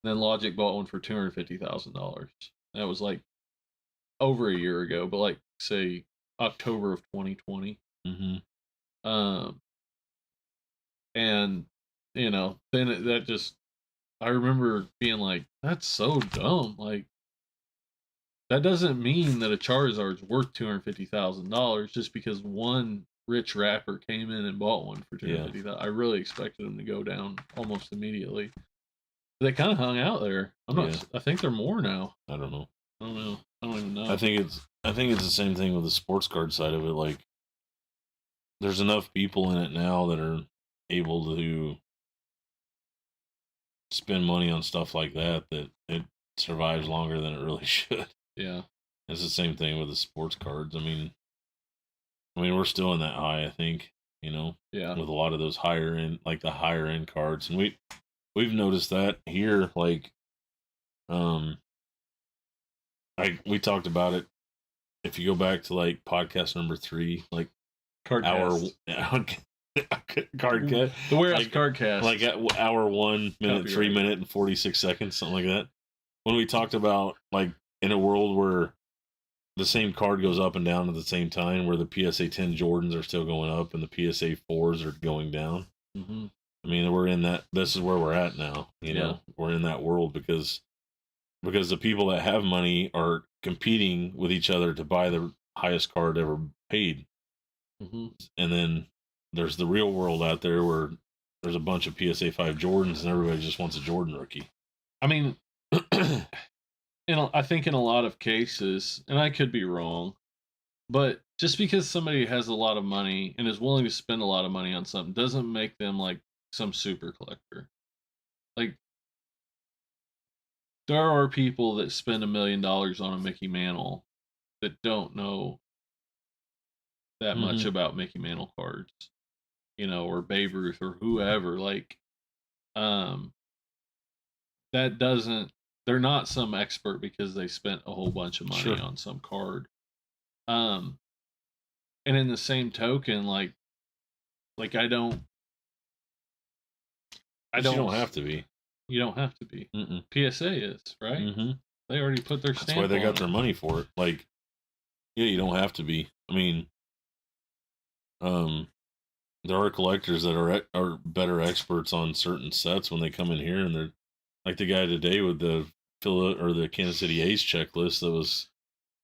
Then Logic bought one for $250,000. That was like over a year ago, but like say October of 2020. And you know, then that just, I remember being like, that's so dumb. Like, that doesn't mean that a Charizard's worth $250,000 just because one rich rapper came in and bought one for $250,000. Yeah. I really expected them to go down almost immediately. They kind of hung out there. I think they're more now. I don't know. I don't even know. I think it's the same thing with the sports card side of it. Like, there's enough people in it now that are able to spend money on stuff like that it survives longer than it really should. Yeah. It's the same thing with the sports cards. I mean we're still in that high, I think, you know. Yeah. With a lot of those higher end, like the higher end cards. And we've noticed that here, like we talked about it. If you go back to like podcast number 3, like Cardcast. Cardcast. The Warehouse Cardcast. Like at hour 1 minute, 3 minute and 46 seconds, something like that. When we talked about like in a world where the same card goes up and down at the same time, where the PSA 10 Jordans are still going up and the PSA 4s are going down. I mean, we're in that. This is where we're at now. You know, we're in that world because the people that have money are competing with each other to buy the highest card ever paid. And then there's the real world out there where there's a bunch of PSA 5 Jordans and everybody just wants a Jordan rookie. I mean, I think in a lot of cases, and I could be wrong, but just because somebody has a lot of money and is willing to spend a lot of money on something doesn't make them like some super collector. Like, there are people that spend $1 million on a Mickey Mantle that don't know that much about Mickey Mantle cards, you know, or Babe Ruth or whoever. Like, that doesn't, they're not some expert because they spent a whole bunch of money on some card. And in the same token, like you don't have to be. You don't have to be. PSA is, right? They already put their stamp. That's why they got their money for it. Like, yeah, you don't have to be. I mean, there are collectors that are better experts on certain sets when they come in here, and they're like the guy today with the the Kansas City Ace checklist that was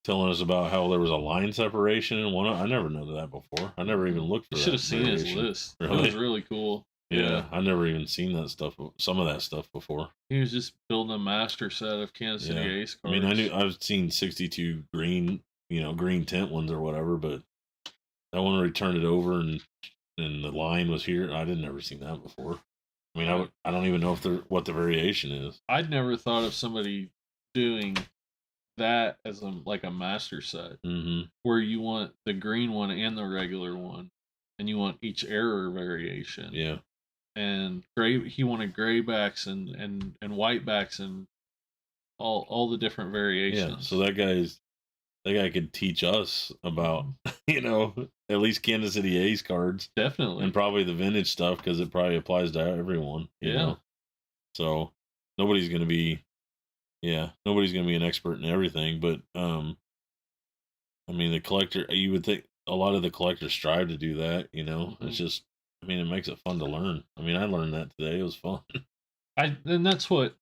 telling us about how there was a line separation in one. I never noted that before. I never even looked for You that. should have seen his variation. list. Really? It was really cool. Yeah, I never even seen that stuff. Some of that stuff before. He was just building a master set of Kansas City Ace cards. I mean, I've seen 62 green, green tint ones or whatever, but that one where he turned it over and the line was here. I didn't never seen that before. I mean, I don't even know what the variation is. I'd never thought of somebody doing that as like a master set, where you want the green one and the regular one, and you want each error variation. Yeah. And he wanted gray backs and white backs and all the different variations. Yeah. So that guy could teach us about at least Kansas City Ace cards, definitely, and probably the vintage stuff because it probably applies to everyone. You know? So nobody's gonna be an expert in everything, but I mean, the collector, you would think a lot of the collectors strive to do that. It's just, I mean, it makes it fun to learn. I mean, I learned that today. It was fun. And that's what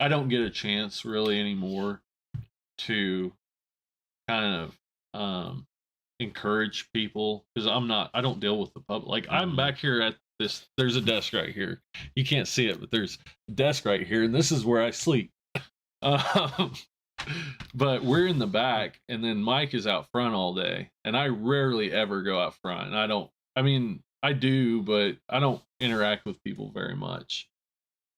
I don't get a chance really anymore to kind of encourage people, because I don't deal with the public. Like, I'm back here at this, there's a desk right here. You can't see it, but there's a desk right here, and this is where I sleep. But we're in the back, and then Mike is out front all day, and I rarely ever go out front. And I do, but I don't interact with people very much.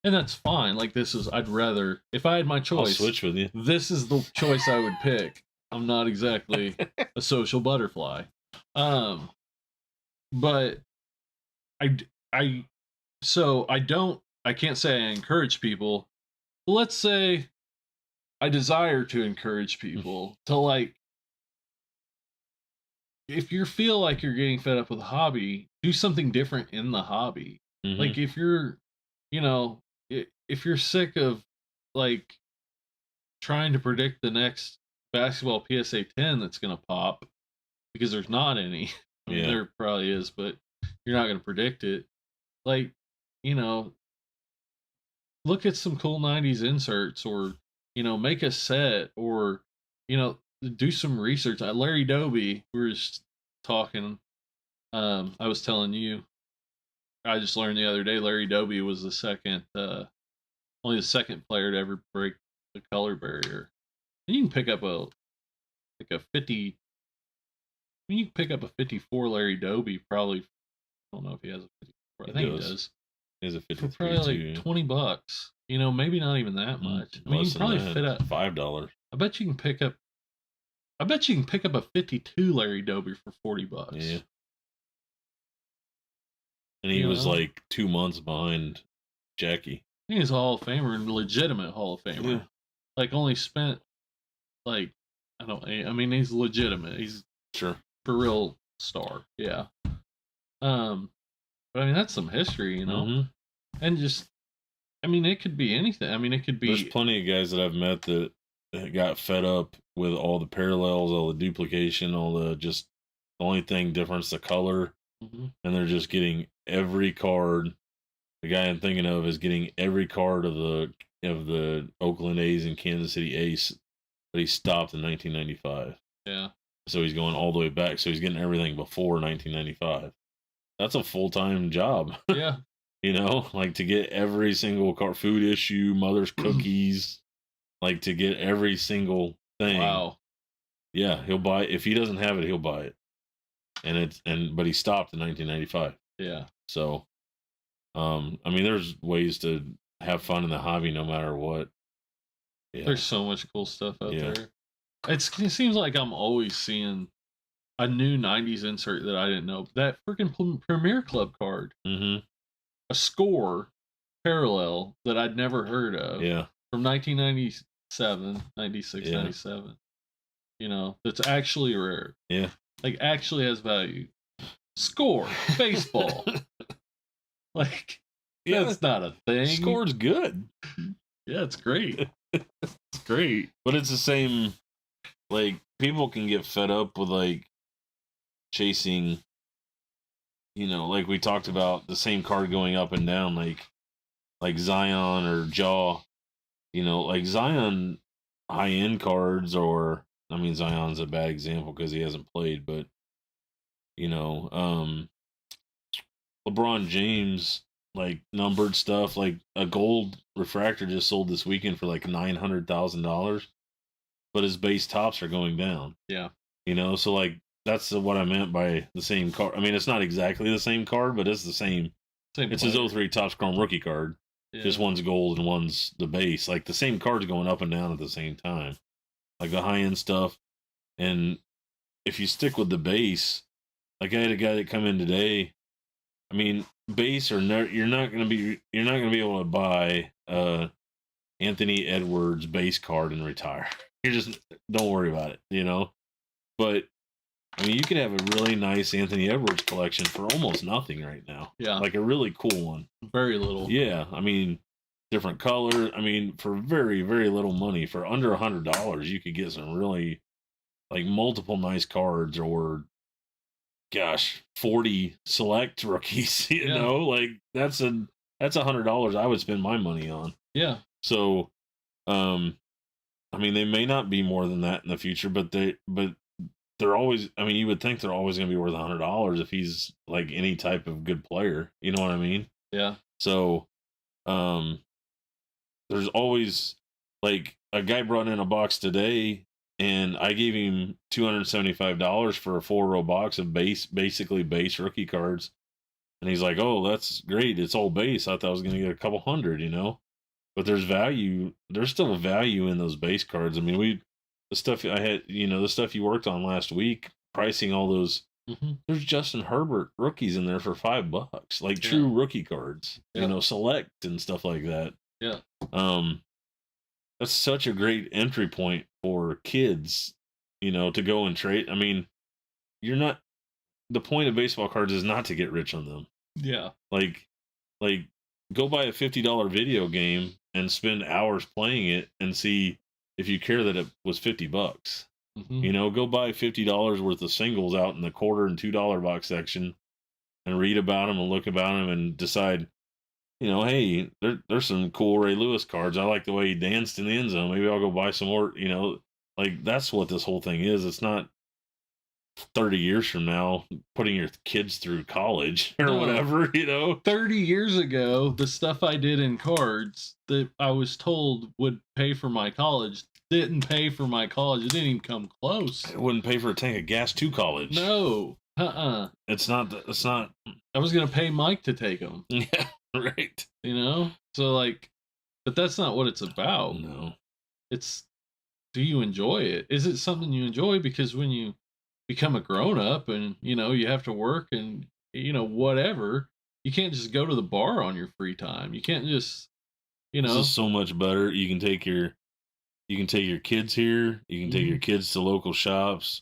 And that's fine. Like, I'd rather, if I had my choice, I'll switch with you. This is the choice I would pick. I'm not exactly a social butterfly. But I can't say I encourage people. Let's say I desire to encourage people to, like, if you feel like you're getting fed up with a hobby, do something different in the hobby. Like, if you're, if you're sick of, like, trying to predict the next basketball PSA 10 that's going to pop, because there's not any. I mean, there probably is, but you're not going to predict it. Like, look at some cool 90s inserts, or, make a set, or, do some research. Larry Doby, we were just talking. I was telling you, I just learned the other day, Larry Doby was only the second player to ever break the color barrier. And you can pick up a 50. You can pick up a 54 Larry Doby, probably. I don't know if he has a 54. I think he does. He has a 53 for probably like $20. Maybe not even that much. I mean, you can probably fit up $5. I bet you can pick up a 52 Larry Doby for $40. Yeah. And he was like 2 months behind Jackie. He's a Hall of Famer, and legitimate Hall of Famer. Yeah. Like, only spent, like, he's legitimate. He's for real star. Yeah. But I mean, that's some history, and just, it could be anything. It could be. There's plenty of guys that I've met that got fed up with all the parallels, all the duplication, all the only thing difference, the color, and they're just getting every card. The guy I'm thinking of is getting every card of the Oakland A's and Kansas City Ace, but he stopped in 1995. Yeah. So he's going all the way back. So he's getting everything before 1995. That's a full-time job. Yeah. Like, to get every single card, food issue, mother's cookies, like, to get every single thing. Wow. Yeah, he'll buy it. If he doesn't have it, he'll buy it. But he stopped in 1995. Yeah. So, there's ways to have fun in the hobby no matter what. Yeah. There's so much cool stuff out there. It seems like I'm always seeing a new 90s insert that I didn't know. That freaking Premier Club card. A score parallel that I'd never heard of. Yeah. From 1997, 96, 97. That's actually rare. Yeah. Like, actually has value. Score. Baseball. Like, that's not a thing. Score's good. Yeah, it's great. It's great. But it's the same, like, people can get fed up with, like, chasing, like we talked about, the same card going up and down, like Zion or Jaw. like Zion high end cards, or I mean, Zion's a bad example because he hasn't played, but you know, LeBron James, like numbered stuff, like a gold refractor just sold this weekend for like $900,000, but his base tops are going down. Yeah. So like that's what I meant by the same card. I mean, it's not exactly the same card, but it's the same. It's his 03 Topps Chrome rookie card. Yeah. Just one's gold and one's the base. Like the same card's going up and down at the same time. Like the high end stuff. And if you stick with the base, like I had a guy that come in today. I mean, base or no, you're not gonna be able to buy Anthony Edwards base card and retire. You just don't worry about it, But I mean, you could have a really nice Anthony Edwards collection for almost nothing right now. Yeah. Like a really cool one. Very little. Yeah. I mean, different color. I mean, for very, very little money, for under $100, you could get some really, like, multiple nice cards, or, gosh, 40 select rookies, you know? Like, that's $100 I would spend my money on. Yeah. So, I mean, they may not be more than that in the future, but they're always, I mean, you would think they're always going to be worth $100 if he's like any type of good player. You know what I mean? Yeah. So, there's always, like, a guy brought in a box today and I gave him $275 for a 4-row box of basically base rookie cards. And he's like, "Oh, that's great. It's all base. I thought I was going to get a couple hundred, But there's value. There's still value in those base cards. I mean, the stuff I had, the stuff you worked on last week, pricing all those. Mm-hmm. There's Justin Herbert rookies in there for $5, like true rookie cards, select and stuff like that. Yeah. That's such a great entry point for kids, to go and trade. I mean, the point of baseball cards is not to get rich on them. Yeah. Like go buy a $50 video game and spend hours playing it and see if you care that it was $50. Mm-hmm. Go buy $50 worth of singles out in the quarter and $2 box section and read about them and look about them and decide, hey, there's some cool Ray Lewis cards. I like the way he danced in the end zone. Maybe I'll go buy some more, like that's what this whole thing is. It's not 30 years from now putting your kids through college or whatever, 30 years ago, the stuff I did in cards that I was told would pay for my college didn't pay for my college. It didn't even come close. It wouldn't pay for a tank of gas to college. No. It's not. I was going to pay Mike to take them. Yeah, right. So like, but that's not what it's about. No. It's, do you enjoy it? Is it something you enjoy? Because when you become a grown up and you have to work and whatever, you can't just go to the bar on your free time. You can't just This is so much better. You can take your kids here. You can take your kids to local shops.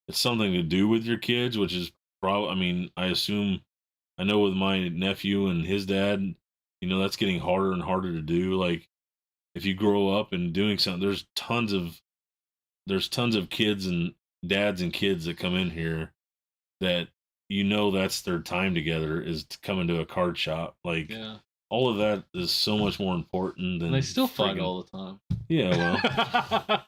It's something to do with your kids, which is probably, I mean, I know with my nephew and his dad, that's getting harder and harder to do. Like, if you grow up and doing something, there's tons of kids and dads and kids that come in here that that's their time together, is to come into a card shop. Like, all of that is so much more important than. And they still fight all the time. Yeah,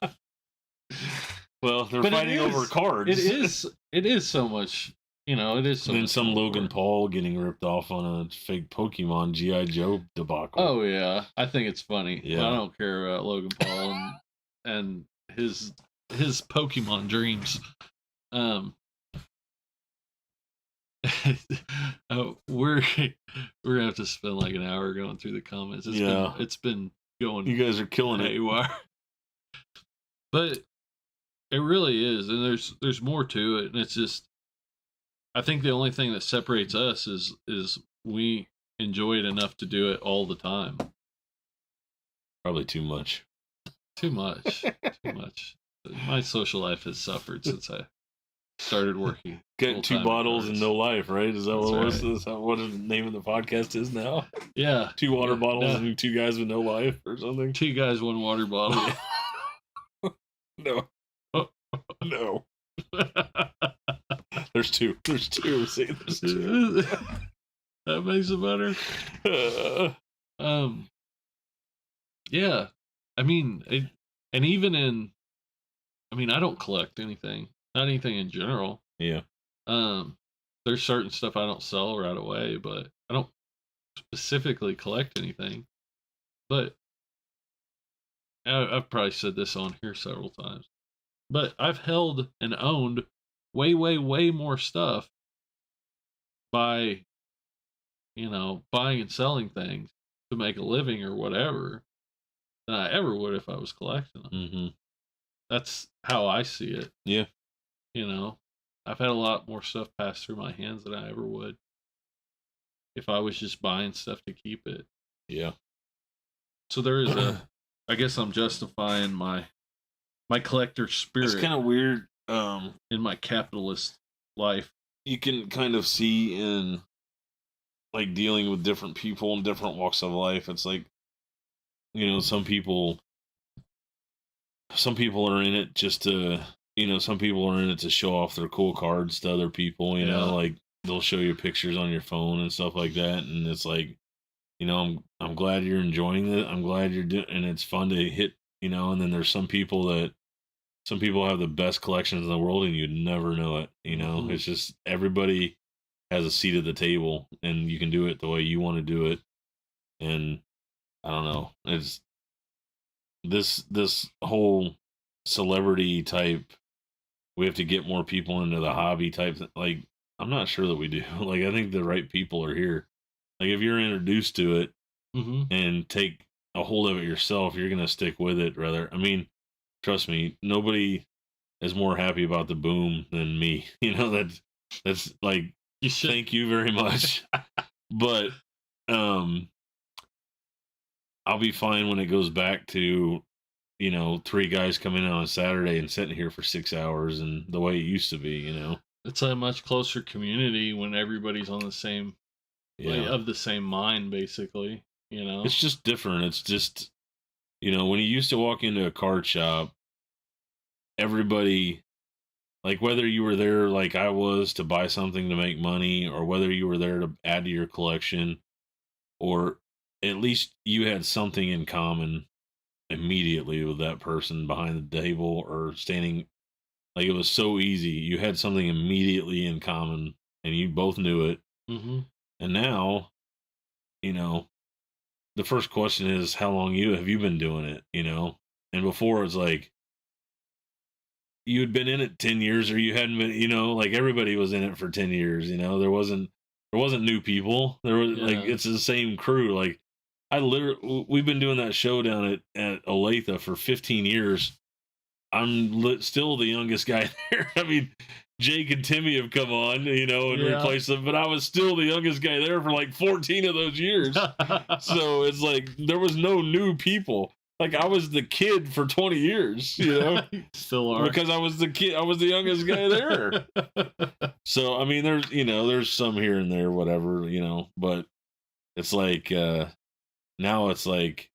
well, they're fighting over cards. It is so much. It is so. Then some Logan Paul getting ripped off on a fake Pokemon G.I. Joe debacle. Oh yeah, I think it's funny. Yeah, I don't care about Logan Paul and his Pokemon dreams. We're gonna have to spend like an hour going through the comments. It's been going. You guys are killing it. You are. But it really is, and there's more to it, and it's just, I think the only thing that separates us is we enjoy it enough to do it all the time. Probably too much. Too much. My social life has suffered since I started working. Getting 2 bottles and no life, right? Is that what the name of the podcast is now? Yeah. 2 water bottles and 2 guys with no life or something? 2 guys, 1 water bottle. No. No. There's 2. See, there's 2. That makes it better. Yeah. I mean, and even I mean, I don't collect anything, not anything in general. Yeah. There's certain stuff I don't sell right away, but I don't specifically collect anything. But I've probably said this on here several times, but I've held and owned way, way, way more stuff by, buying and selling things to make a living or whatever than I ever would if I was collecting them. Mm-hmm. That's how I see it. Yeah. I've had a lot more stuff pass through my hands than I ever would if I was just buying stuff to keep it. Yeah. So there is I guess I'm justifying my collector spirit. It's kind of weird. In my capitalist life. You can kind of see in like dealing with different people in different walks of life. It's like, some people are in it just to, some people are in it to show off their cool cards to other people, like they'll show you pictures on your phone and stuff like that. And it's like, I'm glad you're enjoying it. I'm glad you're doing, and it's fun to hit, and then there's some people have the best collections in the world and you'd never know it. Mm-hmm. It's just everybody has a seat at the table and you can do it the way you want to do it. And I don't know. It's this whole celebrity type, we have to get more people into the hobby type. Like, I'm not sure that we do. Like, I think the right people are here. Like, if you're introduced to it and take a hold of it yourself, you're going to stick with it rather. I mean, trust me, nobody is more happy about the boom than me. That's like, thank you very much. But I'll be fine when it goes back to, 3 guys coming in on a Saturday and sitting here for 6 hours and the way it used to be, It's a much closer community when everybody's on the same, of the same mind, basically, It's just different. It's just, when you used to walk into a card shop, everybody, like whether you were there like I was to buy something to make money, or whether you were there to add to your collection, or at least you had something in common immediately with that person behind the table or standing, like it was so easy. You had something immediately in common and you both knew it. Mm-hmm. And now, the first question is, how long have you been doing it? And before it's like, you had been in it 10 years or you hadn't been, like everybody was in it for 10 years, there wasn't new people. There was like, it's the same crew. Like we've been doing that show down at Olathe for 15 years. I'm still the youngest guy there. I mean, Jake and Timmy have come on, and replaced them, but I was still the youngest guy there for like 14 of those years. So it's like, there was no new people. Like, I was the kid for 20 years, Still are. Because I was the kid. I was the youngest guy there. So, I mean, there's some here and there, whatever, but it's like, now it's like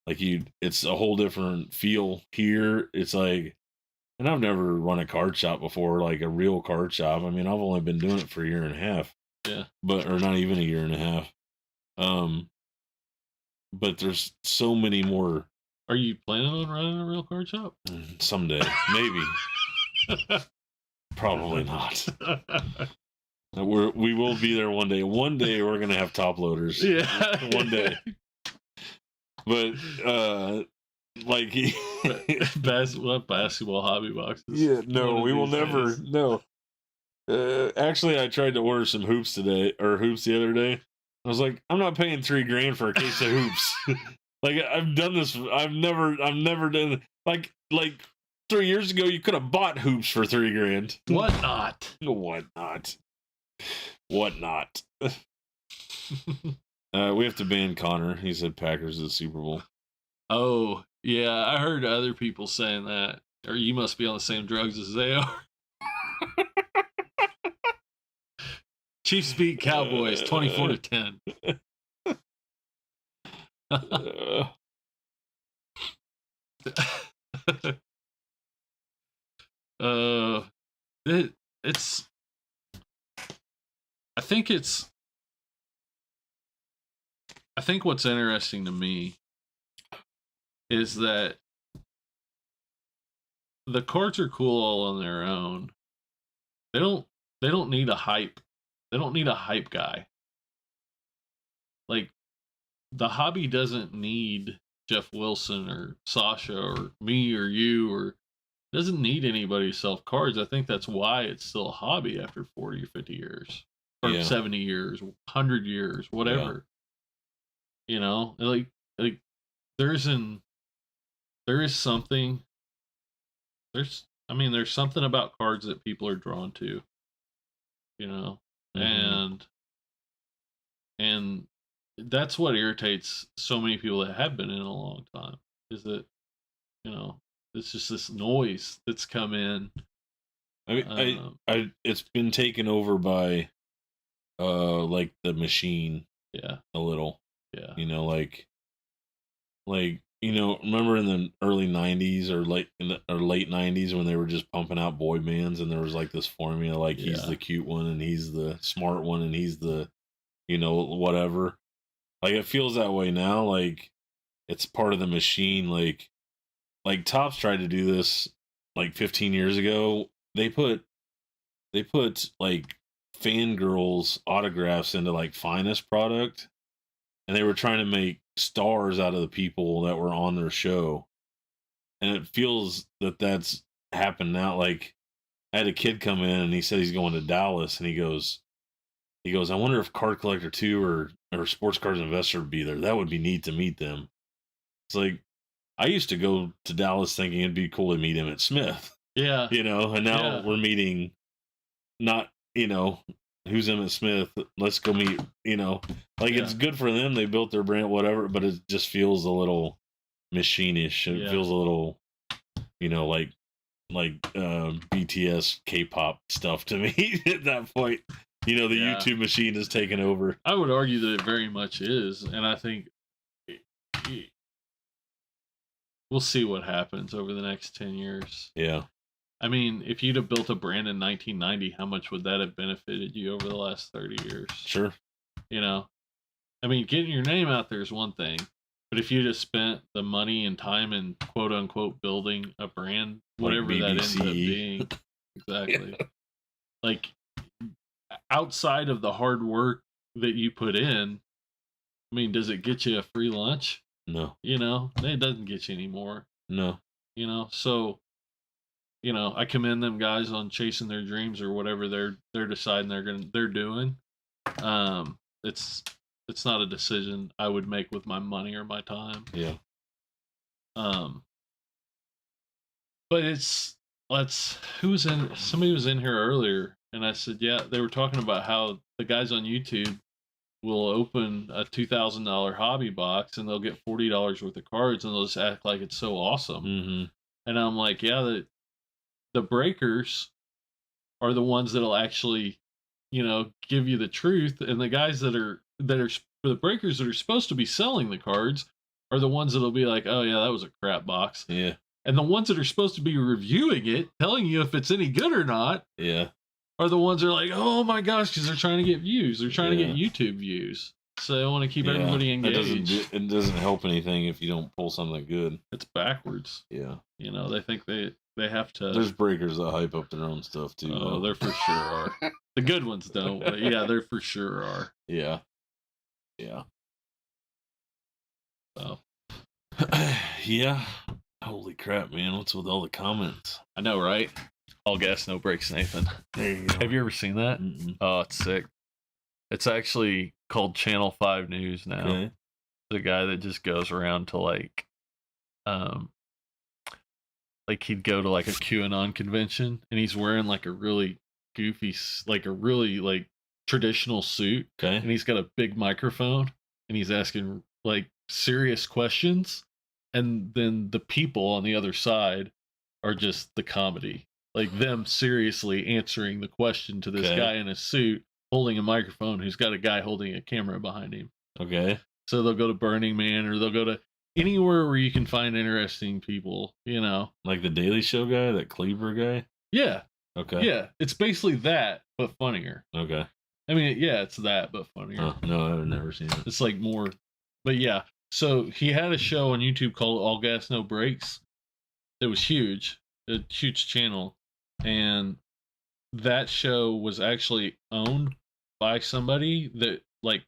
it's a whole different feel here. It's like, and I've never run a card shop before, like a real card shop. I mean, I've only been doing it for a year and a half. Yeah. Or not even a year and a half. But there's so many more. Are you planning on running a real card shop? Someday, maybe. Probably not. We will be there one day. One day we're gonna have top loaders. Yeah. One day. But like basketball hobby boxes. Yeah, no, we will never. Days. No. Actually, I tried to order some hoops the other day. I was like, I'm not paying $3,000 for a case of hoops. Like, I've done this. I've never done like 3 years ago. You could have bought hoops for $3,000. What not? What not? We have to ban Connor. He said Packers at the Super Bowl. Oh yeah, I heard other people saying that. Or you must be on the same drugs as they are. Chiefs beat Cowboys 24-10. It's. I think what's interesting to me is that the cards are cool all on their own. They don't need a hype. They don't need a hype guy. Like, the hobby doesn't need Jeff Wilson or Sasha or me or you, or doesn't need anybody to sell cards. I think that's why it's still a hobby after 40 or 50 years or 70 years, 100 years, whatever. You know, like there is something. There's something about cards that people are drawn to. You know, and that's what irritates so many people that have been in a long time, is that, you know, it's just this noise that's come in. I mean, I it's been taken over by like the machine. Yeah. A little. Yeah. You know, like you know, remember in the early 90s or late 90s when they were just pumping out boy bands, and there was like this formula, like he's the cute one and he's the smart one and he's the, you know, whatever. Like, it feels that way now. Like, it's part of the machine. Like Topps tried to do this like 15 years ago. They put like fangirls autographs into like Finest product, and they were trying to make stars out of the people that were on their show. And it feels that that's happened now. Like, I had a kid come in and he said he's going to Dallas, and he goes, I wonder if Card Collector 2 or Sports Cards Investor would be there. That would be neat to meet them. It's like, I used to go to Dallas thinking it'd be cool to meet Emmett Smith. Yeah. You know, and now we're meeting not, you know, who's Emmett Smith? Let's go meet, you know. Like, it's good for them. They built their brand, whatever, but it just feels a little machine-ish. It feels a little, you know, like BTS K-pop stuff to me at that point. You know, the YouTube machine has taken over. I would argue that it very much is, and I think we'll see what happens over the next 10 years. Yeah. I mean, if you'd have built a brand in 1990, how much would that have benefited you over the last 30 years? Sure. You know? I mean, getting your name out there is one thing, but if you'd have spent the money and time in quote-unquote building a brand, whatever that ends up being, exactly. Like, outside of the hard work that you put in, I mean, does it get you a free lunch? No. You know, it doesn't get you anymore. No. You know, so, you know, I commend them guys on chasing their dreams or whatever they're deciding they're doing. It's not a decision I would make with my money or my time. Yeah. But somebody was in here earlier, and I said, yeah, they were talking about how the guys on YouTube will open a $2,000 hobby box and they'll get $40 worth of cards, and they'll just act like it's so awesome. Mm-hmm. And I'm like, yeah, the breakers are the ones that'll actually, you know, give you the truth, and the guys that are for the breakers that are supposed to be selling the cards are the ones that'll be like, oh yeah, that was a crap box. Yeah. And the ones that are supposed to be reviewing it, telling you if it's any good or not, are the ones that are like, oh my gosh, because they're trying to get views. They're trying to get YouTube views. So they want to keep everybody engaged. It doesn't help anything if you don't pull something good. It's backwards. Yeah. You know, they think they have to. There's breakers that hype up their own stuff too. Oh, there for sure are. The good ones don't, but yeah, there for sure are. Yeah. Yeah. So. Yeah. Holy crap, man. What's with all the comments? I know, right? All gas, no brakes, Nathan. There you go. Have you ever seen that? Mm-mm. Oh, it's sick. It's actually called Channel 5 News now. Okay. The guy that just goes around to like he'd go to like a QAnon convention, and he's wearing like a really goofy, like a really like traditional suit. Okay. And he's got a big microphone, and he's asking like serious questions. And then the people on the other side are just the comedy. Like them seriously answering the question to this guy in a suit holding a microphone who's got a guy holding a camera behind him. Okay. So they'll go to Burning Man, or they'll go to anywhere where you can find interesting people, you know. Like the Daily Show guy, that Cleaver guy? Yeah. Okay. Yeah. It's basically that, but funnier. Okay. I mean, yeah, it's that, but funnier. Oh, no, I've never seen it. It's like more, but yeah. So he had a show on YouTube called All Gas No Brakes. It was huge, a huge channel, and that show was actually owned by somebody that like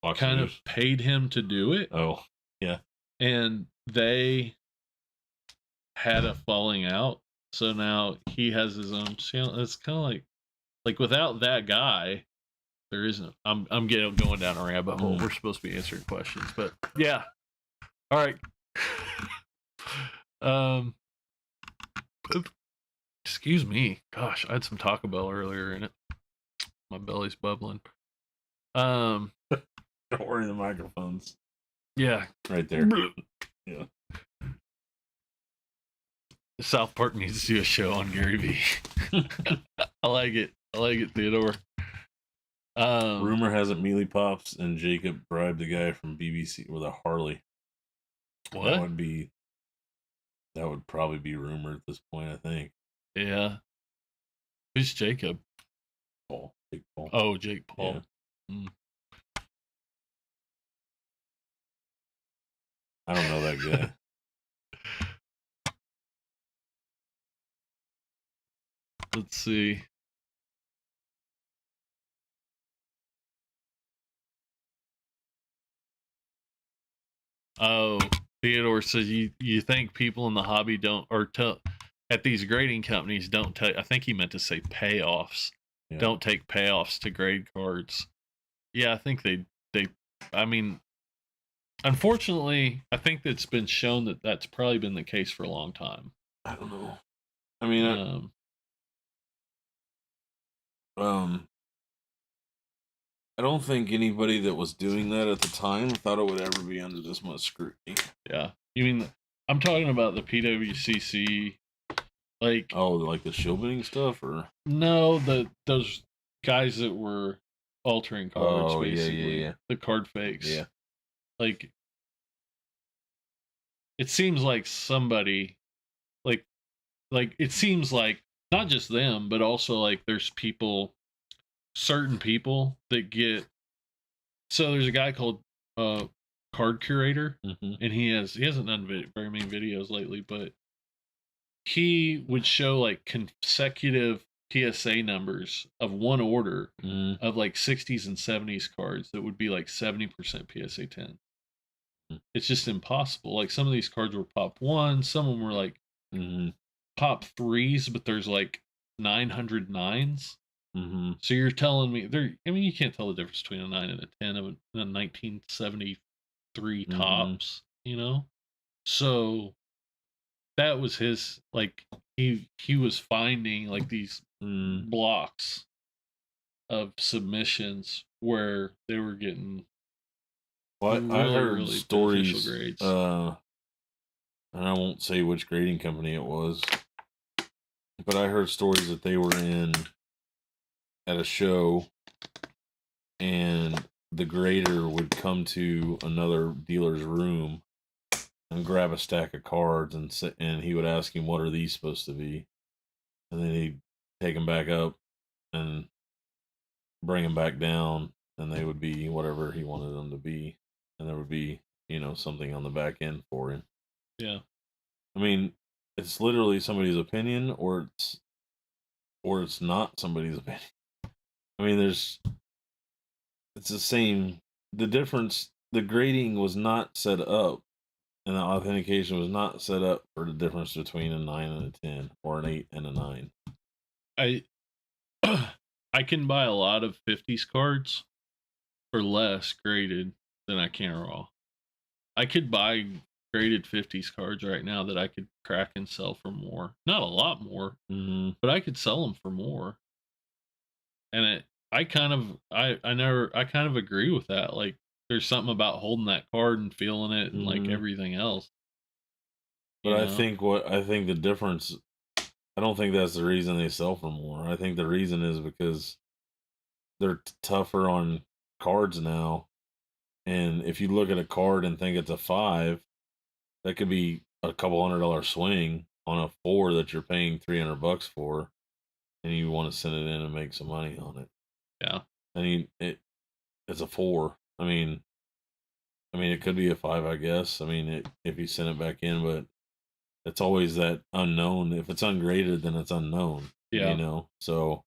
Fox kind of News. paid him to do it, Oh, yeah. and they had a falling out. So now he has his own channel. It's kind of like without that guy, there isn't. I'm getting going down a rabbit hole. We're supposed to be answering questions, but yeah. All right. um. Excuse me. Gosh, I had some Taco Bell earlier in it. My belly's bubbling. Don't worry, the microphone's Yeah. right there. Yeah. South Park needs to do a show on Gary Vee. I like it. I like it, Theodore. Rumor has it Mealy Pops and Jacob bribed the guy from Bbce with a Harley. What? That would probably be rumor at this point, I think. Yeah. Who's Jacob? Paul. Jake Paul. Oh, Jake Paul. Yeah. Mm. I don't know that guy. Let's see. Oh, Theodore says you think people in the hobby don't, or at these grading companies don't tell. I think he meant to say payoffs. Yeah. Don't take payoffs to grade cards. Yeah, I think they. I mean, unfortunately, I think it's been shown that that's probably been the case for a long time. I don't know. I mean, I don't think anybody that was doing that at the time thought it would ever be under this much scrutiny. Yeah. You mean, I'm talking about the PWCC, like... Oh, like the shielding stuff, or? No, those guys that were altering cards, oh, basically. Yeah. The card fakes. Yeah. Like, it seems like somebody, like, it seems like, not just them, but also, like, there's certain people that get... So there's a guy called Card Curator, and he hasn't done very many videos lately, but he would show like consecutive PSA numbers of one order of like 60s and 70s cards that would be like 70% PSA 10. It's just impossible. Like some of these cards were pop 1, some of them were like pop 3s, but there's like 900 9s. So you're telling me I mean, you can't tell the difference between a 9 and a 10 of a 1973 tops, you know? So that was his, like, he was finding like these blocks of submissions where they were getting really, I heard stories grades. And I won't say which grading company it was, but I heard stories that they were in at a show and the grader would come to another dealer's room and grab a stack of cards and he would ask him, what are these supposed to be? And then he'd take them back up and bring them back down, and they would be whatever he wanted them to be, and there would be, something on the back end for him. Yeah. I mean, it's literally somebody's opinion, or it's not somebody's opinion. I mean, it's the same. The difference, the grading was not set up, and the authentication was not set up for the difference between a 9 and a 10, or an 8 and a 9. I can buy a lot of 50s cards for less graded than I can raw. I could buy graded 50s cards right now that I could crack and sell for more. Not a lot more, but I could sell them for more. And I kind of agree with that. Like, there's something about holding that card and feeling it and like everything else. But I think the difference, I don't think that's the reason they sell for more. I think the reason is because they're tougher on cards now. And if you look at a card and think it's a 5, that could be a couple $100 swing on a 4 that you're paying $300 for, and you want to send it in and make some money on it. Yeah. I mean, it's a 4. I mean, I mean, it could be a 5, I guess. I mean, if you send it back in, but it's always that unknown. If it's ungraded, then it's unknown. Yeah. You know, so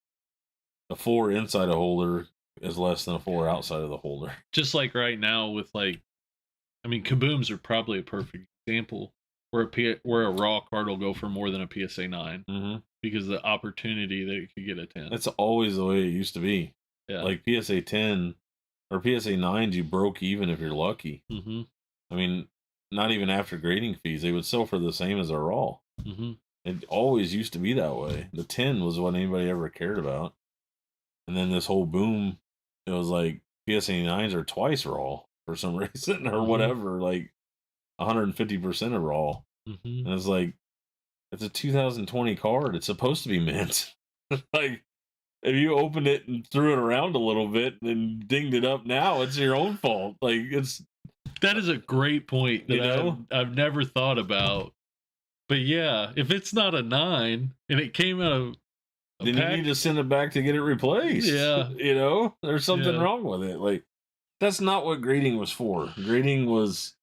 a 4 inside a holder is less than a 4 outside of the holder. Just like right now with like, I mean, kabooms are probably a perfect example where where a raw card will go for more than a PSA 9 Mm-hmm. because of the opportunity that it could get a 10. That's always the way it used to be. Yeah. Like PSA 10 or PSA 9s, you broke even if you're lucky. Mm-hmm. I mean, not even after grading fees, they would sell for the same as a raw. Mm-hmm. It always used to be that way. The 10 was what anybody ever cared about. And then this whole boom, it was like PSA 9s are twice raw for some reason or whatever, like 150% of raw. Mm-hmm. And it's like, it's a 2020 card. It's supposed to be mint. Like, if you opened it and threw it around a little bit and dinged it up now, it's your own fault. Like, that is a great point that You know? I've never thought about. But yeah, if it's not a 9 and it came out of then you need to send it back to get it replaced. Yeah. You know, there's something wrong with it. Like, that's not what grading was for. Grading was,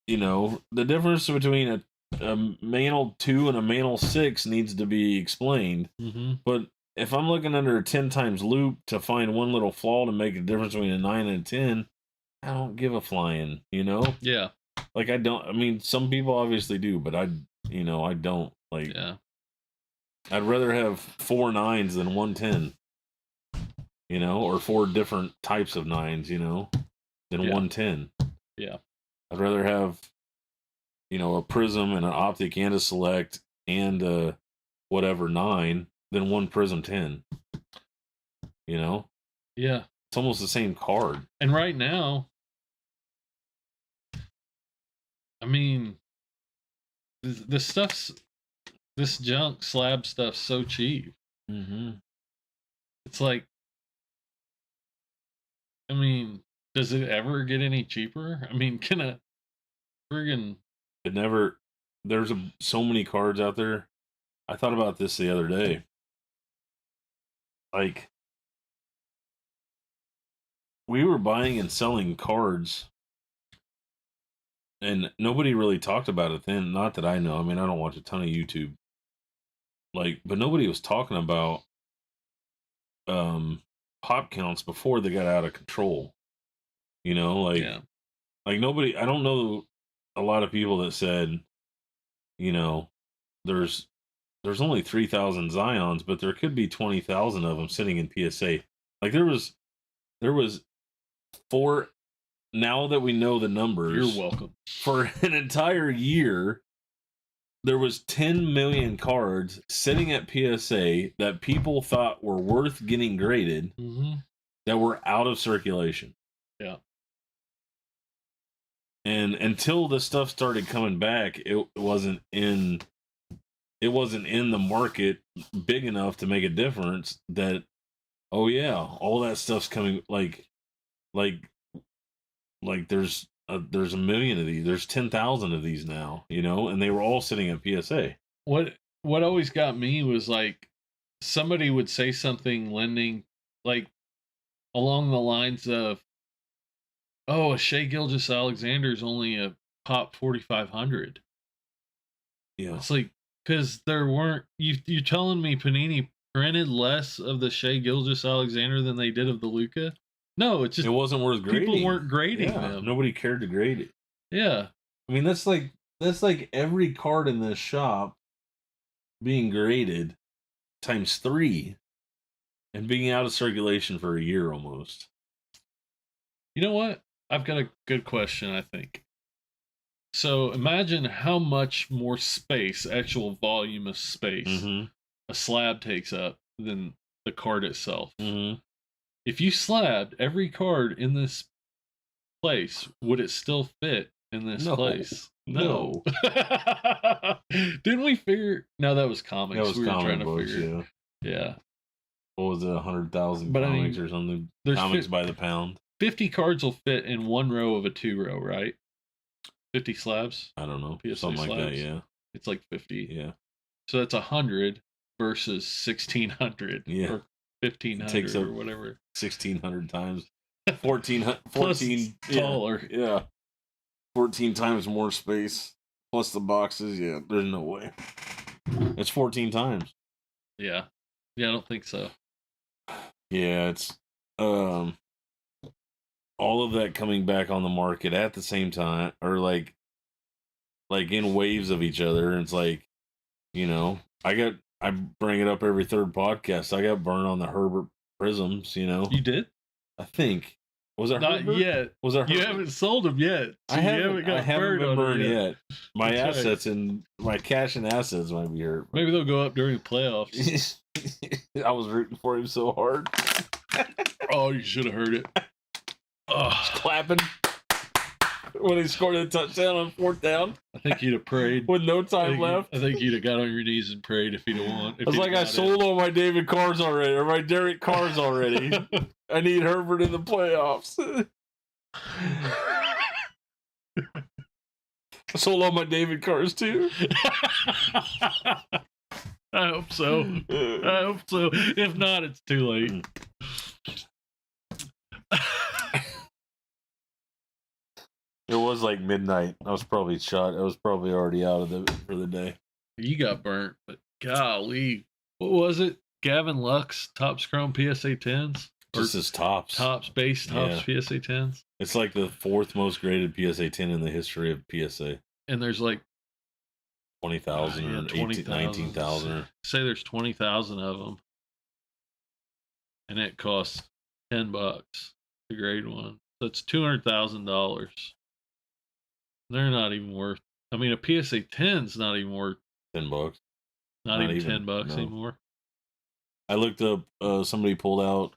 you know, the difference between a manual 2 and a manual 6 needs to be explained. Mm-hmm. But if I'm looking under a 10 times loop to find one little flaw to make a difference between a 9 and a 10, I don't give a flying, you know? Yeah. Like, I mean, some people obviously do, but I don't. Like, yeah. I'd rather have 4 9s than 1 10, you know, or 4 different types of 9s, you know, than 1 10. Yeah. I'd rather have, you know, a prism and an optic and a select and a whatever 9 than 1 prism 10. You know? Yeah. It's almost the same card. And right now, I mean, this junk slab stuff's so cheap. Mm-hmm. It's like, I mean, does it ever get any cheaper? I mean, can a friggin' It never. There's so many cards out there. I thought about this the other day. Like, we were buying and selling cards, and nobody really talked about it then. Not that I know. I mean, I don't watch a ton of YouTube. Like, but nobody was talking about pop counts before they got out of control. You know, like, like nobody. I don't know a lot of people that said, you know, there's only 3,000 Zions, but there could be 20,000 of them sitting in PSA. Like, there was 4. Now that we know the numbers, you're welcome. For an entire year, there was 10 million cards sitting at PSA that people thought were worth getting graded that were out of circulation. Yeah. And until the stuff started coming back, it wasn't in the market big enough to make a difference that, oh yeah, all that stuff's coming, like there's a million of these. There's 10,000 of these now, you know, and they were all sitting at PSA. What always got me was like somebody would say something lending like along the lines of, "Oh, a Shea Gilgeous-Alexander is only a pop 4,500." Yeah, it's like because there weren't you telling me Panini printed less of the Shea Gilgeous-Alexander than they did of the Luka? No, it wasn't worth grading. People weren't grading them. Nobody cared to grade it. Yeah. I mean, that's like every card in this shop being graded times 3 and being out of circulation for a year almost. You know what? I've got a good question, I think. So imagine how much more space, actual volume of space, a slab takes up than the card itself. If you slabbed every card in this place, would it still fit in this place? No. Didn't we figure? No, that was comics. That was we were comic trying to books, figure. Yeah. What was it? 100,000 comics or something? Comics by the pound. 50 cards will fit in one row of a 2-row, right? 50 slabs. I don't know. PSA something slabs. Like that. Yeah. It's like 50. Yeah. So that's 100 versus 1,600. Yeah. Or 1,500 or whatever. 1,600 times 14 Plus taller. Yeah. 14 times more space plus the boxes. Yeah, there's no way. It's 14 times. Yeah. Yeah, I don't think so. Yeah, it's all of that coming back on the market at the same time, or like in waves of each other. And it's like, you know, I bring it up every third podcast. I got burned on the Herbert Prisms, you know. You did? I think. Was it Not Herbert? yet. Was it Herbert? You haven't sold them yet. So I haven't been burned yet. My That's assets and my cash and assets might be hurt. Maybe they'll go up during the playoffs. I was rooting for him so hard. Oh, you should have heard it. Just clapping when he scored a touchdown on 4th down. I think you'd have prayed with no time left. I think you'd have got on your knees and prayed if he'd have won. I was like, I sold all my David Carrs already, or my Derek Carrs already. I need Herbert in the playoffs. I sold all my David Carrs too. I hope so. I hope so. If not, it's too late. It was like midnight. I was probably shot. I was probably already out of for the day. You got burnt, but golly, what was it? Gavin Lux, Topps Chrome PSA 10s? Just as Topps. Topps PSA 10s. It's like the 4th most graded PSA 10 in the history of PSA. And there's like 20,000 or 19,000. Say there's 20,000 of them. And it costs $10 to grade one. So it's $200,000. They're not even worth. I mean, a PSA 10's not even worth $10. Not even $10 anymore. I looked up. Somebody pulled out.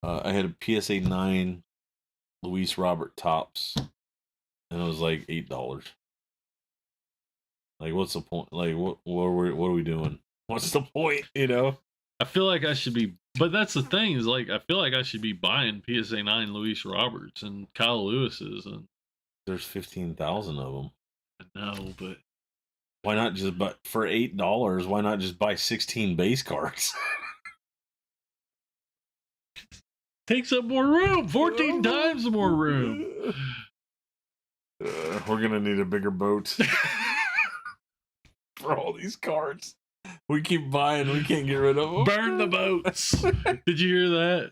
I had a PSA 9 Luis Robert Topps, and it was like $8. Like, what's the point? Like, what are we doing? What's the point? You know. I feel like I should be, but that's the thing is like I feel like I should be buying PSA 9 Luis Roberts and Kyle Lewis's, and there's 15,000 of them. I know, but why not just buy for $8? Why not just buy 16 base cards? Takes up more room, 14 times more room. We're gonna need a bigger boat for all these cards. We keep buying, we can't get rid of them. Burn the boats. Did you hear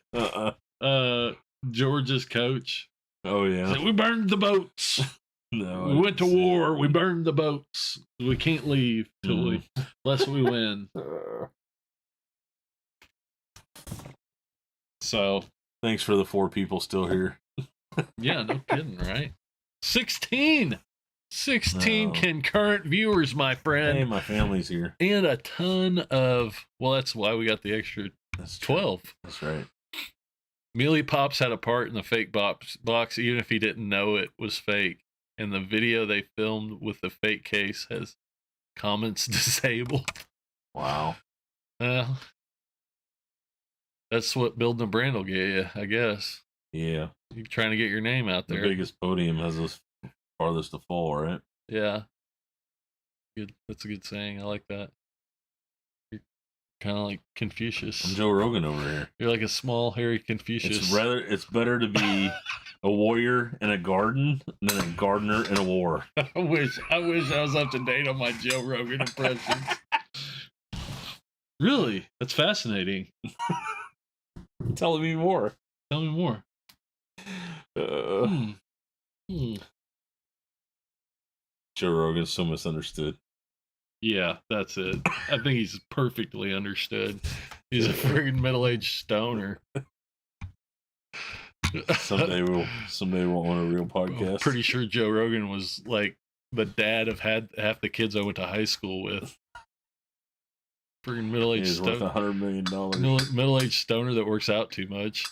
that? Georgia's coach. Oh yeah. Said, we burned the boats. No. We went to war. We burned the boats. We can't leave unless we win. So thanks for the 4 people still here. Yeah, no kidding, right? 16 concurrent viewers, my friend. Hey, my family's here. And a ton of, well, that's why we got the extra 12. That's right. Mealy Pops had a part in the fake box, even if he didn't know it was fake. And the video they filmed with the fake case has comments disabled. Wow. That's what building a brand will get you, I guess. Yeah. You're trying to get your name out there. The biggest podium has the farthest to fall, right? Yeah. Good. That's a good saying. I like that. You're kind of like Confucius. I'm Joe Rogan over here. You're like a small, hairy Confucius. It's better to be a warrior in a garden than a gardener in a war. I wish I was up to date on my Joe Rogan impressions. Really? That's fascinating. Tell me more. Tell me more. Joe Rogan's so misunderstood. Yeah, that's it. I think he's perfectly understood. He's a friggin' middle-aged stoner. Someday we'll want a real podcast. I'm pretty sure Joe Rogan was like the dad of half the kids I went to high school with. Friggin' middle-aged stoner. Worth $100 million. Middle-aged stoner that works out too much.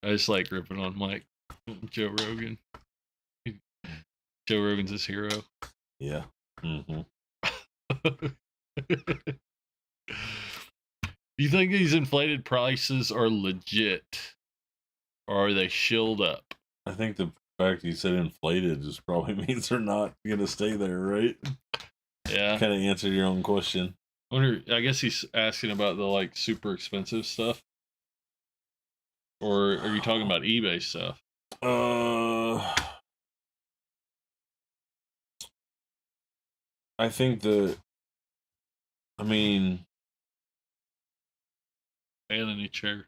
I just like ripping on Mike. Joe Rogan. Joe Rogan's his hero. Yeah. Mm-hmm. Do you think these inflated prices are legit? Or are they shilled up? I think the fact you said inflated just probably means they're not going to stay there, right? Yeah. Kind of answer your own question. I guess he's asking about the like super expensive stuff. Or are you talking about eBay stuff? I think I mean, I got a new chair.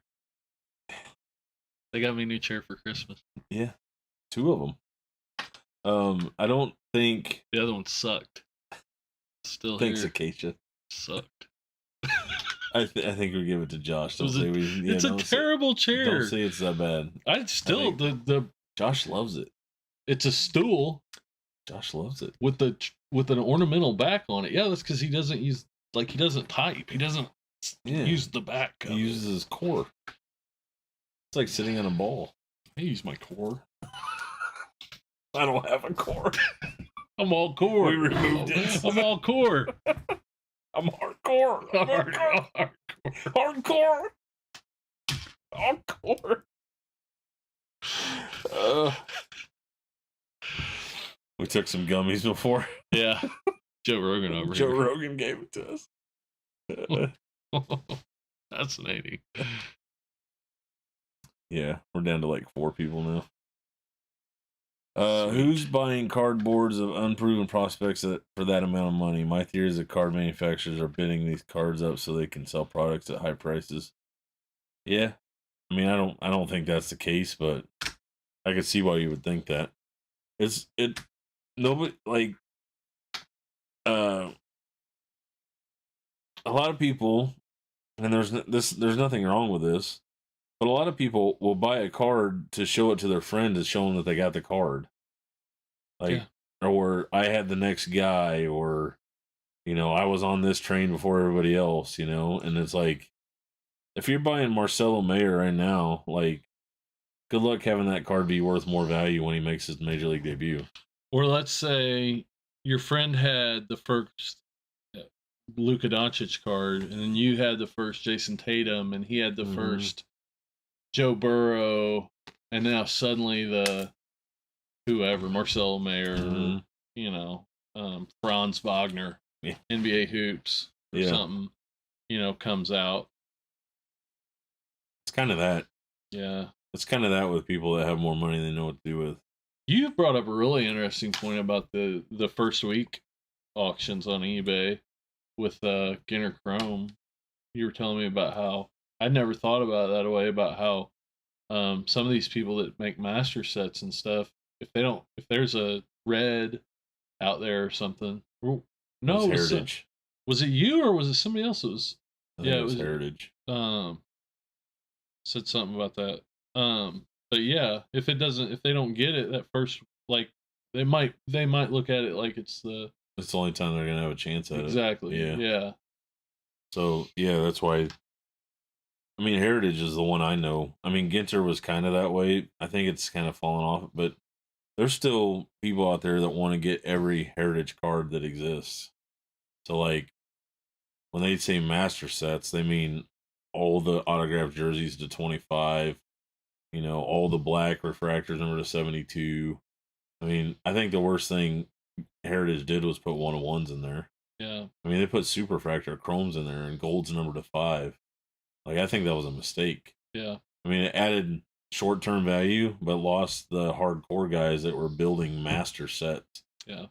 They got me a new chair for Christmas. Yeah, 2 of them. I don't think the other one sucked. Still thanks, here. Acacia. Sucked. I think we give it to Josh. Don't say we. Yeah, it's a terrible chair. Don't say it's that bad. The Josh loves it. It's a stool. Josh loves it with an ornamental back on it. Yeah, that's because he doesn't use he doesn't type. He doesn't use the back. He uses his core. It's like sitting on a ball. I use my core. I don't have a core. I'm all core. We removed it. I'm all core. I'm hardcore. Hardcore. We took some gummies before. Yeah. Joe Rogan over here. Joe Rogan gave it to us. Fascinating. Yeah, we're down to like 4 people now. Who's buying cardboards of unproven prospects for that amount of money? My theory is that card manufacturers are bidding these cards up so they can sell products at high prices. Yeah, I mean, I don't think that's the case, but I could see why you would think that. Nobody like a lot of people, and there's nothing wrong with this. But a lot of people will buy a card to show it to their friend to show them that they got the card. Or I had the next guy, or, I was on this train before everybody else, and it's like, if you're buying Marcelo Mayer right now, like, good luck having that card be worth more value when he makes his Major League debut. Or let's say your friend had the first Luka Doncic card, and then you had the first Jason Tatum, and he had the first Joe Burrow, and now suddenly the whoever, Marcelo Mayer, Franz Wagner, NBA Hoops or something, comes out. It's kind of that. Yeah. It's kind of that with people that have more money they know what to do with. You brought up a really interesting point about the first week auctions on eBay with Ginter Chrome. You were telling me about how I'd never thought about it that way, about how some of these people that make master sets and stuff, if there's a red out there or something. No, Heritage. Was it you or was it somebody else? It was Heritage. Said something about that. But yeah, if they don't get it that first, like they might look at it like it's the only time they're gonna have a chance at it. Exactly. Yeah. So yeah, that's why. I mean, Heritage is the one I know. I mean, Ginter was kind of that way. I think it's kind of fallen off, but there's still people out there that want to get every Heritage card that exists. So, like, when they say master sets, they mean all the autographed jerseys to 25, all the black refractors number to 72. I mean, I think the worst thing Heritage did was put 1-of-1s in there. Yeah. I mean, they put superfractor chromes in there and gold's number to 5. Like, I think that was a mistake. Yeah. I mean, it added short-term value, but lost the hardcore guys that were building master sets. Yeah.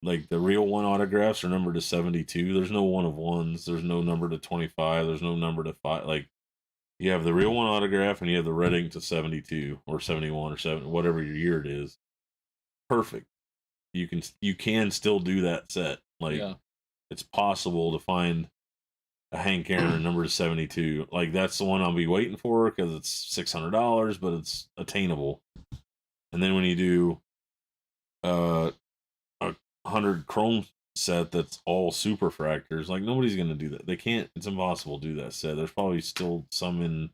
Like the real 1 autographs are numbered to 72. There's no 1-of-1s. There's no number to 25. There's no number to 5. Like, you have the real 1 autograph and you have the red ink to 72 or 71 or 7, whatever your year it is. Perfect. You can still do that set. Like, it's possible to find a Hank Aaron number 72. Like, that's the one I'll be waiting for because it's $600, but it's attainable. And then when you do a 100 chrome set that's all superfractors, like, nobody's gonna do that. They can't. It's impossible to do that set. There's probably still some in.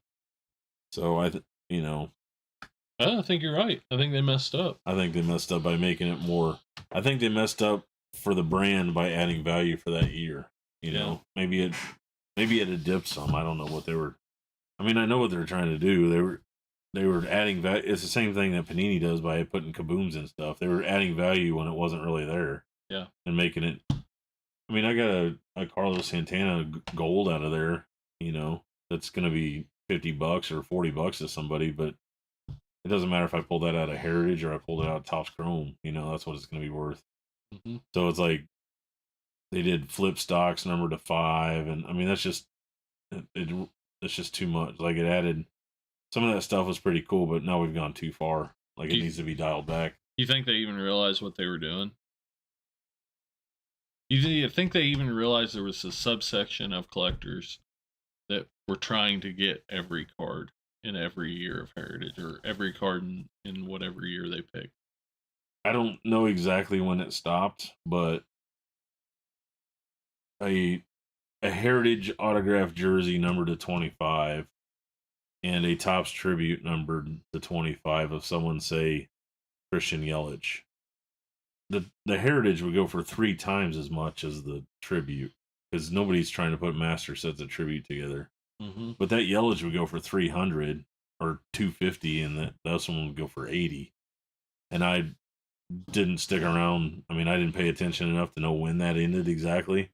So I think you're right. I think they messed up. I think they messed up by making it more. I think they messed up for the brand by adding value for that year. Maybe it had dipped some. I don't know what they were. I mean, I know what they were trying to do. They were adding value. It's the same thing that Panini does by putting kabooms and stuff. They were adding value when it wasn't really there. Yeah. And making it. I mean, I got a Carlos Santana gold out of there. That's going to be $50 or $40 to somebody, but it doesn't matter if I pull that out of Heritage or I pulled it out of Topps Chrome. That's what it's going to be worth. Mm-hmm. So it's like they did flip stocks numbered to 5, and I mean that's just it's just too much. Like it added some of that stuff was pretty cool, but now we've gone too far. Like it needs to be dialed back. You think they even realized what they were doing? You think they even realized there was a subsection of collectors that were trying to get every card in every year of Heritage, or every card in whatever year they picked? I don't know exactly when it stopped, but a Heritage autographed jersey numbered to 25 and a Topps tribute numbered to 25 of someone, say, Christian Yelich. The Heritage would go for 3 times as much as the tribute, because nobody's trying to put master sets of tribute together. Mm-hmm. But that Yelich would go for 300 or 250, and the other one would go for 80. And I didn't stick around. I mean, I didn't pay attention enough to know when that ended exactly,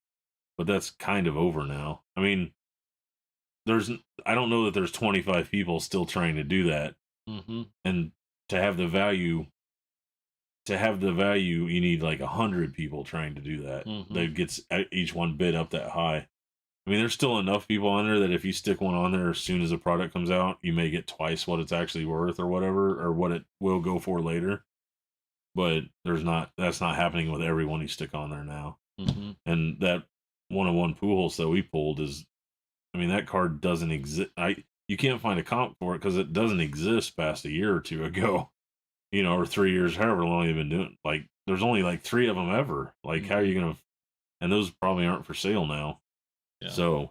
but that's kind of over now. I mean, I don't know that there's 25 people still trying to do that. Mm-hmm. And to have the value, you need like 100 people trying to do that. Mm-hmm. That gets each one bid up that high. I mean, there's still enough people on there that if you stick one on there as soon as the product comes out, you may get twice what it's actually worth or whatever, or what it will go for later. But that's not happening with everyone you stick on there now. Mm-hmm. And that 101 Pujols that we pulled that card doesn't exist. You can't find a comp for it because it doesn't exist past a year or two ago, or 3 years, however long they've been doing. Like, there's only like 3 of them ever. Like, Mm-hmm. how are you gonna? And those probably aren't for sale now. Yeah. So,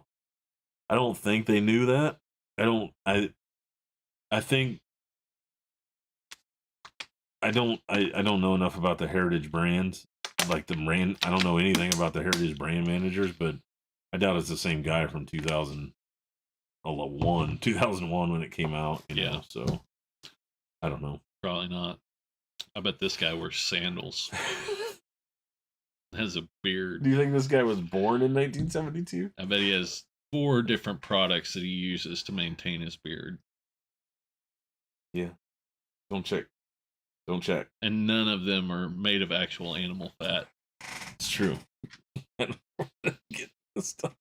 I don't think they knew that. I think. I don't know enough about the Heritage brands, like the brand. I don't know anything about the Heritage brand managers, but I doubt it's the same guy from 2001 when it came out. Yeah. So I don't know. Probably not. I bet this guy wears sandals. Has a beard. Do you think this guy was born in 1972? I bet he has 4 different products that he uses to maintain his beard. Yeah. Don't check. And none of them are made of actual animal fat. It's true. I don't get this stuff.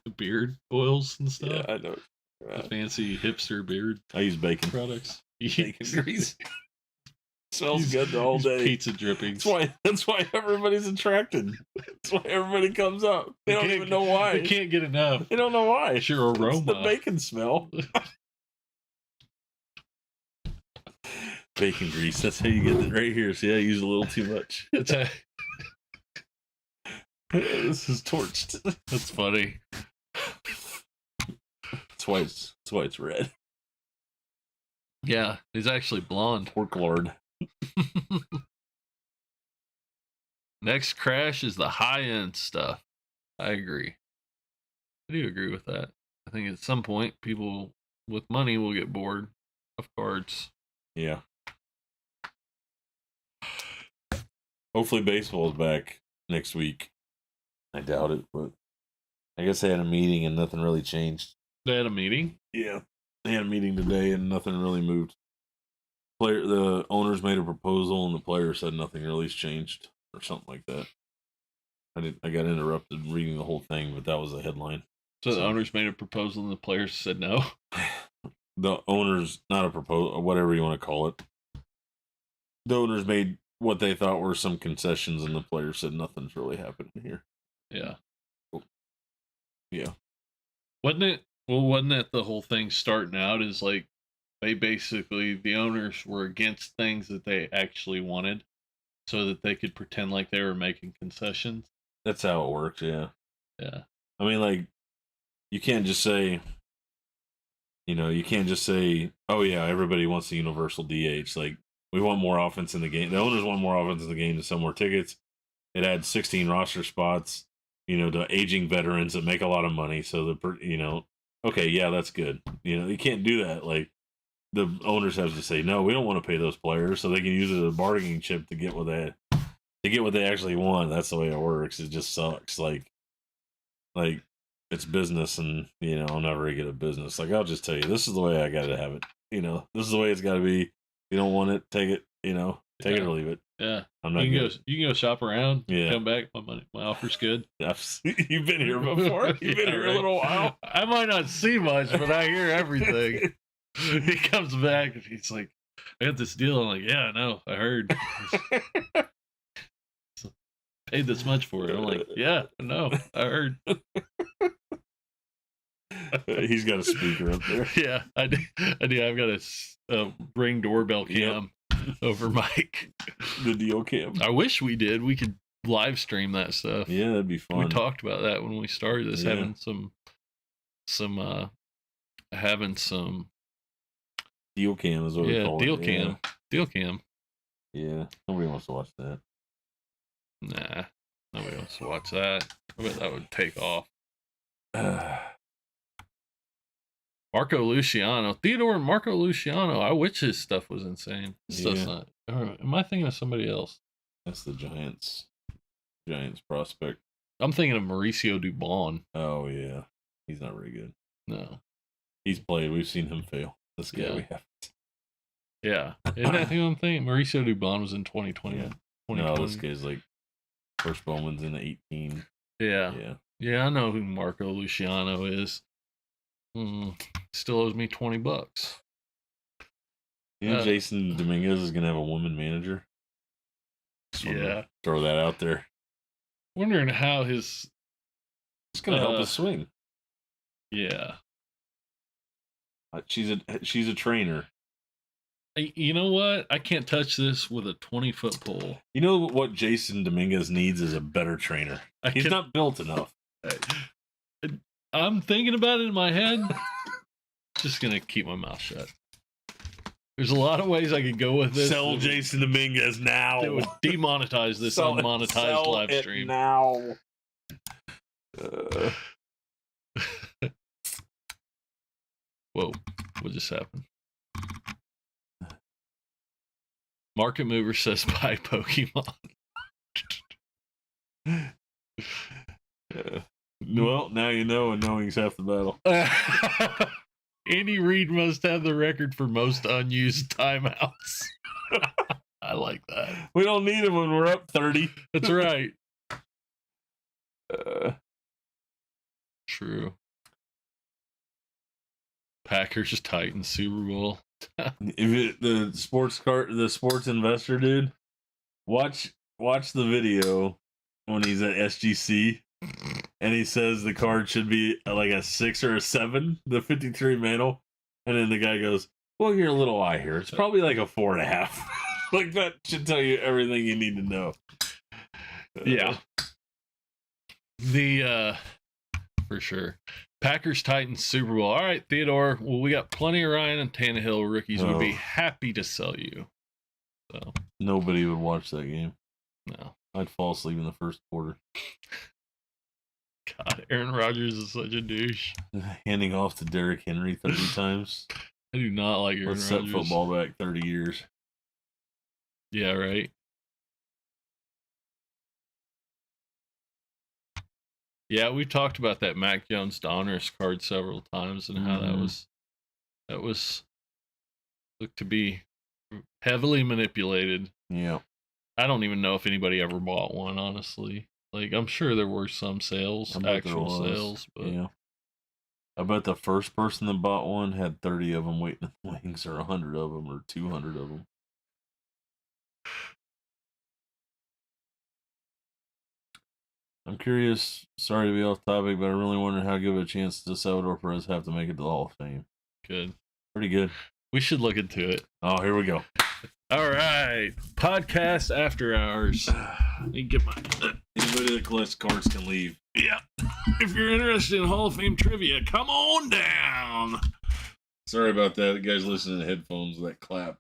The beard oils and stuff. Yeah, I know. The fancy hipster beard. I use bacon. Products. Bacon grease. Smells good the whole day. Pizza drippings. That's why everybody's attracted. That's why everybody comes up. They don't even know why. They can't get enough. They don't know why. It's your aroma. It's the bacon smell. Bacon grease. That's how you get it right here. See, I use a little too much. This is torched. That's funny. That's why it's red. Yeah, he's actually blonde. Pork lord. Next crash is the high-end stuff. I agree. I do agree with that. I think at some point, people with money will get bored of cards. Yeah. Hopefully baseball is back next week. I doubt it, but I guess they had a meeting and nothing really changed. They had a meeting? Yeah. They had a meeting today and nothing really moved. The owners made a proposal and the player said nothing really's changed or something like that. I got interrupted reading the whole thing, but that was the headline. So the owners made a proposal and the players said no? The owners, not a proposal, whatever you want to call it. The owners made what they thought were some concessions and the players said nothing's really happening here. Yeah. Yeah. Wasn't that the whole thing starting out is like the owners were against things that they actually wanted so that they could pretend like they were making concessions? That's how it works, yeah. Yeah. I mean, like, you can't just say, oh yeah, everybody wants the universal DH. Like, we want more offense in the game. The owners want more offense in the game to sell more tickets. It adds 16 roster spots, to aging veterans that make a lot of money. So okay, yeah, that's good. You can't do that. Like, the owners have to say, no, we don't want to pay those players, so they can use it as a bargaining chip to get what they actually want. That's the way it works. It just sucks. Like it's business, and I'm not very good at business. Like, I'll just tell you, this is the way I got to have it. This is the way it's got to be. If you don't want it, take it. Take it or leave it. Yeah, I'm not. You can go shop around. Yeah, come back. My offer's good. You've been here before. You've been here a little while. I might not see much, but I hear everything. He comes back and he's like, "I got this deal." I'm like, "Yeah, I know. I heard. Paid this much for it." I'm like, "Yeah, no, I heard." He's got a speaker up there. Yeah, I do. I've got a Ring doorbell cam over mic. The deal cam. I wish we did. We could live stream that stuff. Yeah, that'd be fun. We talked about that when we started this, having some deal cam is what we call deal it. Cam. Deal cam. Yeah, nobody wants to watch that. Nah, nobody wants to watch that. I bet that would take off. Marco Luciano. Theodore Marco Luciano. I wish his stuff was insane. Stuff's not. Am I thinking of somebody else? That's the Giants prospect. I'm thinking of Mauricio Dubon. Oh, yeah. He's not very good. No. He's played. We've seen him fail. This guy we haven't. Yeah. Isn't that the one thing? Mauricio Dubon was in 2020. Yeah. No, this guy's like first Bowman's in 18. Yeah. Yeah, I know who Marco Luciano is. Still owes me $20. Jason Dominguez is gonna have a woman manager. Throw that out there. Wondering how his. It's gonna help his swing. Yeah. She's a trainer. You know what? I can't touch this with a 20-foot pole. You know what Jason Dominguez needs is a better trainer. He's not built enough. I'm thinking about it in my head. Just gonna keep my mouth shut. There's a lot of ways I could go with this. Sell Jason Dominguez now. It would demonetize this unmonetized live stream now. Whoa! What just happened? Market Mover says buy Pokemon. Well, now you know, and knowing's half the battle. Andy Reid must have the record for most unused timeouts. I like that. We don't need him when we're up 30. That's right. True. Packers Titans Super Bowl. The sports investor dude, watch the video when he's at SGC. And he says the card should be like a 6 or a 7, the 53 mantle. And then the guy goes, "Well, you're a little high here. It's probably like a 4.5." Like, that should tell you everything you need to know. Yeah. For sure. Packers Titans Super Bowl. All right, Theodore. Well, we got plenty of Ryan and Tannehill rookies. Would be happy to sell you. So nobody would watch that game. No. I'd fall asleep in the first quarter. God, Aaron Rodgers is such a douche. Handing off to Derrick Henry 30 times. I do not like Aaron Rodgers. Let's set football back 30 years. Yeah, right. Yeah, we've talked about that Mac Jones Donruss card several times and how that was looked to be heavily manipulated. Yeah. I don't even know if anybody ever bought one, honestly. Like, I'm sure there were some sales, actual sales, but yeah. I bet the first person that bought one had 30 of them waiting in the wings, or 100 of them, or 200 of them. I'm curious, sorry to be off topic, but I really wonder how good of a chance does Salvador Perez have to make it to the Hall of Fame. Good. Pretty good. We should look into it. Oh, here we go. All right. Podcast After Hours. Let me get my... Anybody that collects cards can leave. Yeah. If you're interested in Hall of Fame trivia, come on down. Sorry about that. The guys listening to headphones, that clap.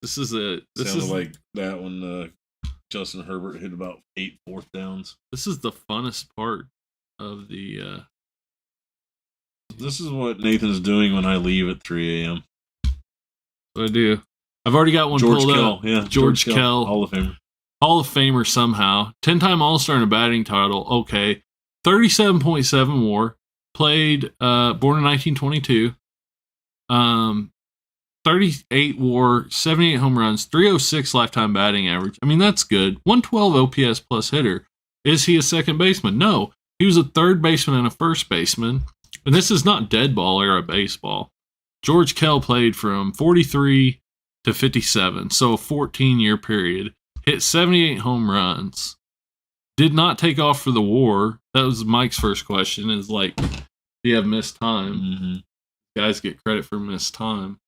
Sounded like that when Justin Herbert hit about 8 fourth downs. This is the funnest part of the... This is what Nathan's doing when I leave at 3 a.m. What I do. I've already got one pulled up. Yeah, George Kell. Hall of Famer. Hall of Famer somehow. 10-time All-Star and a batting title. Okay. 37.7 WAR. played, born in 1922. 38 WAR, 78 home runs, 306 lifetime batting average. I mean, that's good. 112 OPS plus hitter. Is he a second baseman? No. He was a third baseman and a first baseman. And this is not dead ball era baseball. George Kell played from 43 to 57, so a 14-year period. Hit 78 home runs. Did not take off for the WAR. That was Mike's first question, is like, do you have missed time? Mm-hmm. Guys get credit for missed time.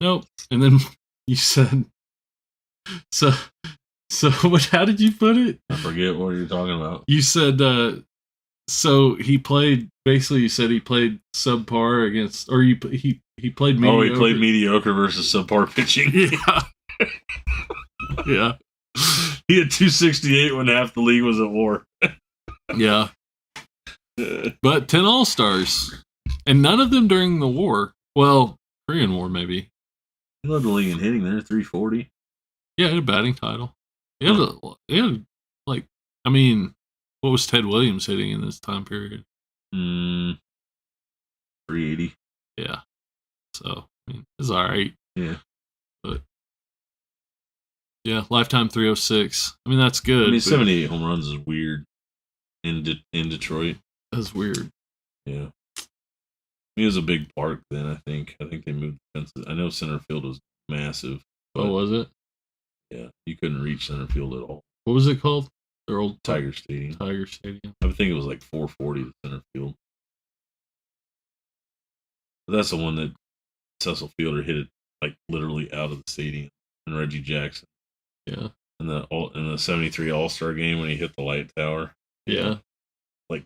Nope. And then you said, so what? How did you put it? I forget what you're talking about. You said, so he played. Basically, you said he played subpar against, or he played mediocre. Oh, he played mediocre versus subpar pitching. Yeah. Yeah. He had 268 when half the league was at WAR. Yeah. But 10 All-Stars, and none of them during the war. Well, Korean War maybe. He led the league in hitting there, 340. Yeah, he had a batting title. He had like, I mean, what was Ted Williams hitting in this time period? 380. Yeah. So, I mean, it's all right. Yeah. But, yeah, lifetime 306. I mean, that's good. I mean, 78 home runs is weird in Detroit. That's weird. Yeah. It was a big park then, I think. I think they moved fences. I know center field was massive. Oh, was it? Yeah. You couldn't reach center field at all. What was it called? Their old Tiger Stadium. Tiger Stadium. I think it was like 440 to center field. But that's the one that Cecil Fielder hit it like literally out of the stadium. And Reggie Jackson. Yeah. In the 73 All-Star game when he hit the light tower. Yeah. Like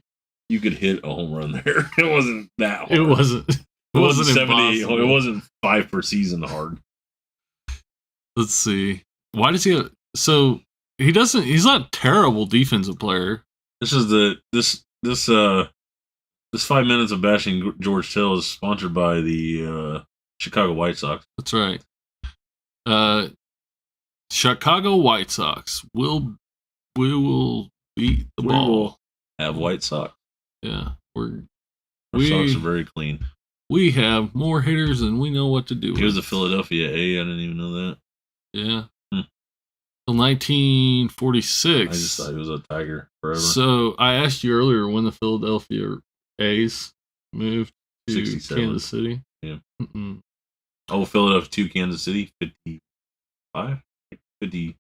you could hit a home run there. It wasn't that hard. It wasn't 78. impossible. It wasn't 5 per season hard. Let's see. Why does he so he's not a terrible defensive player. This is this 5 minutes of bashing George Till is sponsored by the Chicago White Sox. That's right. Chicago White Sox we will beat the ball. We will have White Sox. Yeah, Our Sox are very clean. We have more hitters than we know what to do. He was a Philadelphia A. I didn't even know that. Yeah. Till 1946. I just thought he was a Tiger forever. So I asked you earlier when the Philadelphia A's moved to 67. Kansas City. Yeah. Mm-mm. Oh, Philadelphia to Kansas City, 55? 50.